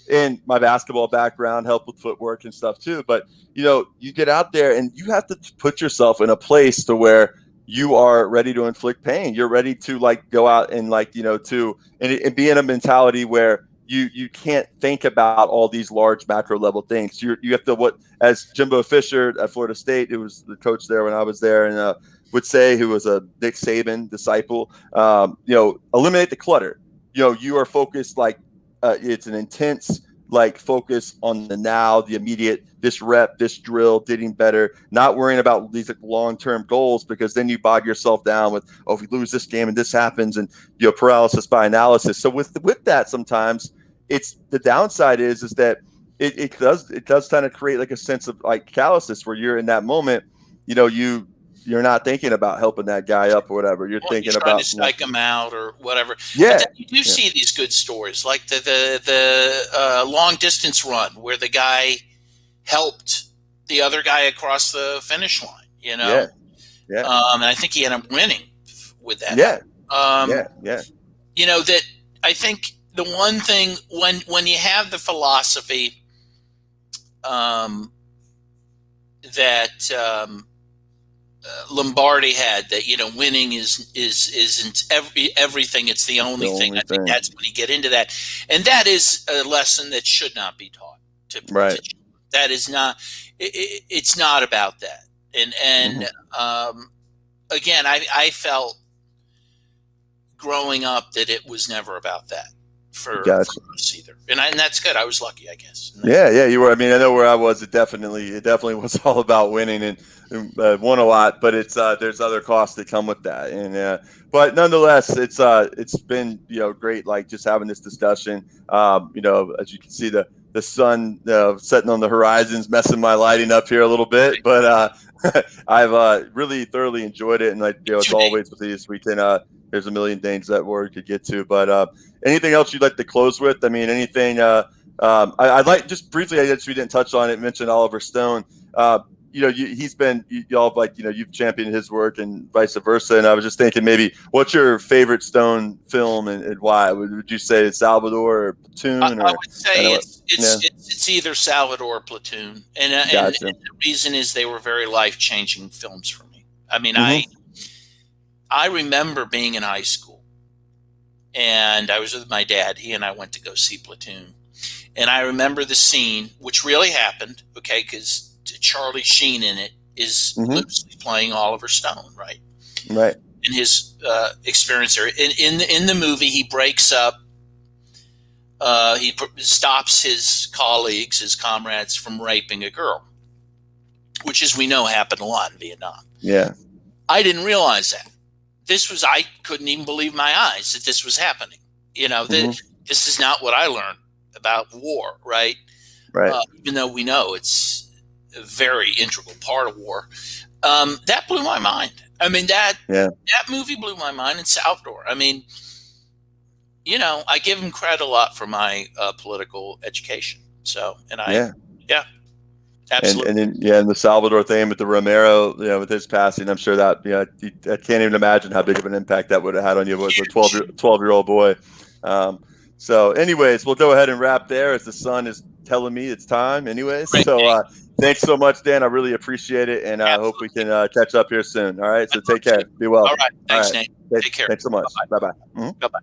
and my basketball background helped with footwork and stuff too. But you get out there and you have to put yourself in a place to where you are ready to inflict pain. You're ready to go out and and be in a mentality where you can't think about all these large macro level things. You have to, as Jimbo Fisher at Florida State, who was the coach there when I was there, and would say, who was a Nick Saban disciple, eliminate the clutter. You are focused, it's an intense focus on the now, the immediate, this rep, this drill, getting better, not worrying about these long-term goals, because then you bog yourself down with, if we lose this game and this happens, and paralysis by analysis. So with that, sometimes it's the downside is that it does kind of create a sense of callousness, where you're in that moment, you're not thinking about helping that guy up or whatever. You're thinking about trying to psych him out or whatever. Yeah, but you do see these good stories, like the long distance run where the guy helped the other guy across the finish line. And I think he ended up winning with that. That I think the one thing when you have the philosophy that Lombardi had, that winning isn't everything, it's the only thing. I think that's when you get into that, and that is a lesson that should not be taught. That is not. It's not about that. And again, I felt growing up that it was never about that for us either, and that's good. I was lucky, I guess. You were. I know where I was. It definitely was all about winning and won a lot, but it's there's other costs that come with that, and but nonetheless, it's been great, just having this discussion. As you can see, the the sun setting on the horizons, messing my lighting up here a little bit. But I've really thoroughly enjoyed it. And as always with these, we can there's a million things that word could get to. But anything else you'd like to close with? I mean, anything? I'd like just briefly. I guess we didn't touch on it. Mention Oliver Stone. He's been y'all you've championed his work and vice versa. And I was just thinking, maybe what's your favorite Stone film and why? Would you say it's Salvador or Platoon? I would say it's either Salvador or Platoon, and the reason is they were very life-changing films for me. I mean, I remember being in high school, and I was with my dad. He and I went to go see Platoon, and I remember the scene, which really happened. Okay, because Charlie Sheen in it is loosely playing Oliver Stone, right? Right. In his experience there, in the movie, he breaks up. He stops his colleagues, his comrades, from raping a girl, which, as we know, happened a lot in Vietnam. Yeah. I didn't realize that. I couldn't even believe my eyes that this was happening. This is not what I learned about war, right? Right. Even though we know it's a very integral part of war. That blew my mind. I mean, that movie blew my mind. In Salvador, I mean, I give him credit a lot for my political education. So, absolutely. And the Salvador thing with the Romero, with his passing, I'm sure that, I can't even imagine how big of an impact that would have had on you as a 12-year-old boy. So anyways, we'll go ahead and wrap there as the sun is telling me it's time anyways. Great. So thanks so much, Dan. I really appreciate it. And I hope we can catch up here soon. All right. So take care. Be well. All right. Thanks, Nate. Take care. Thanks so much. Bye-bye. Bye-bye.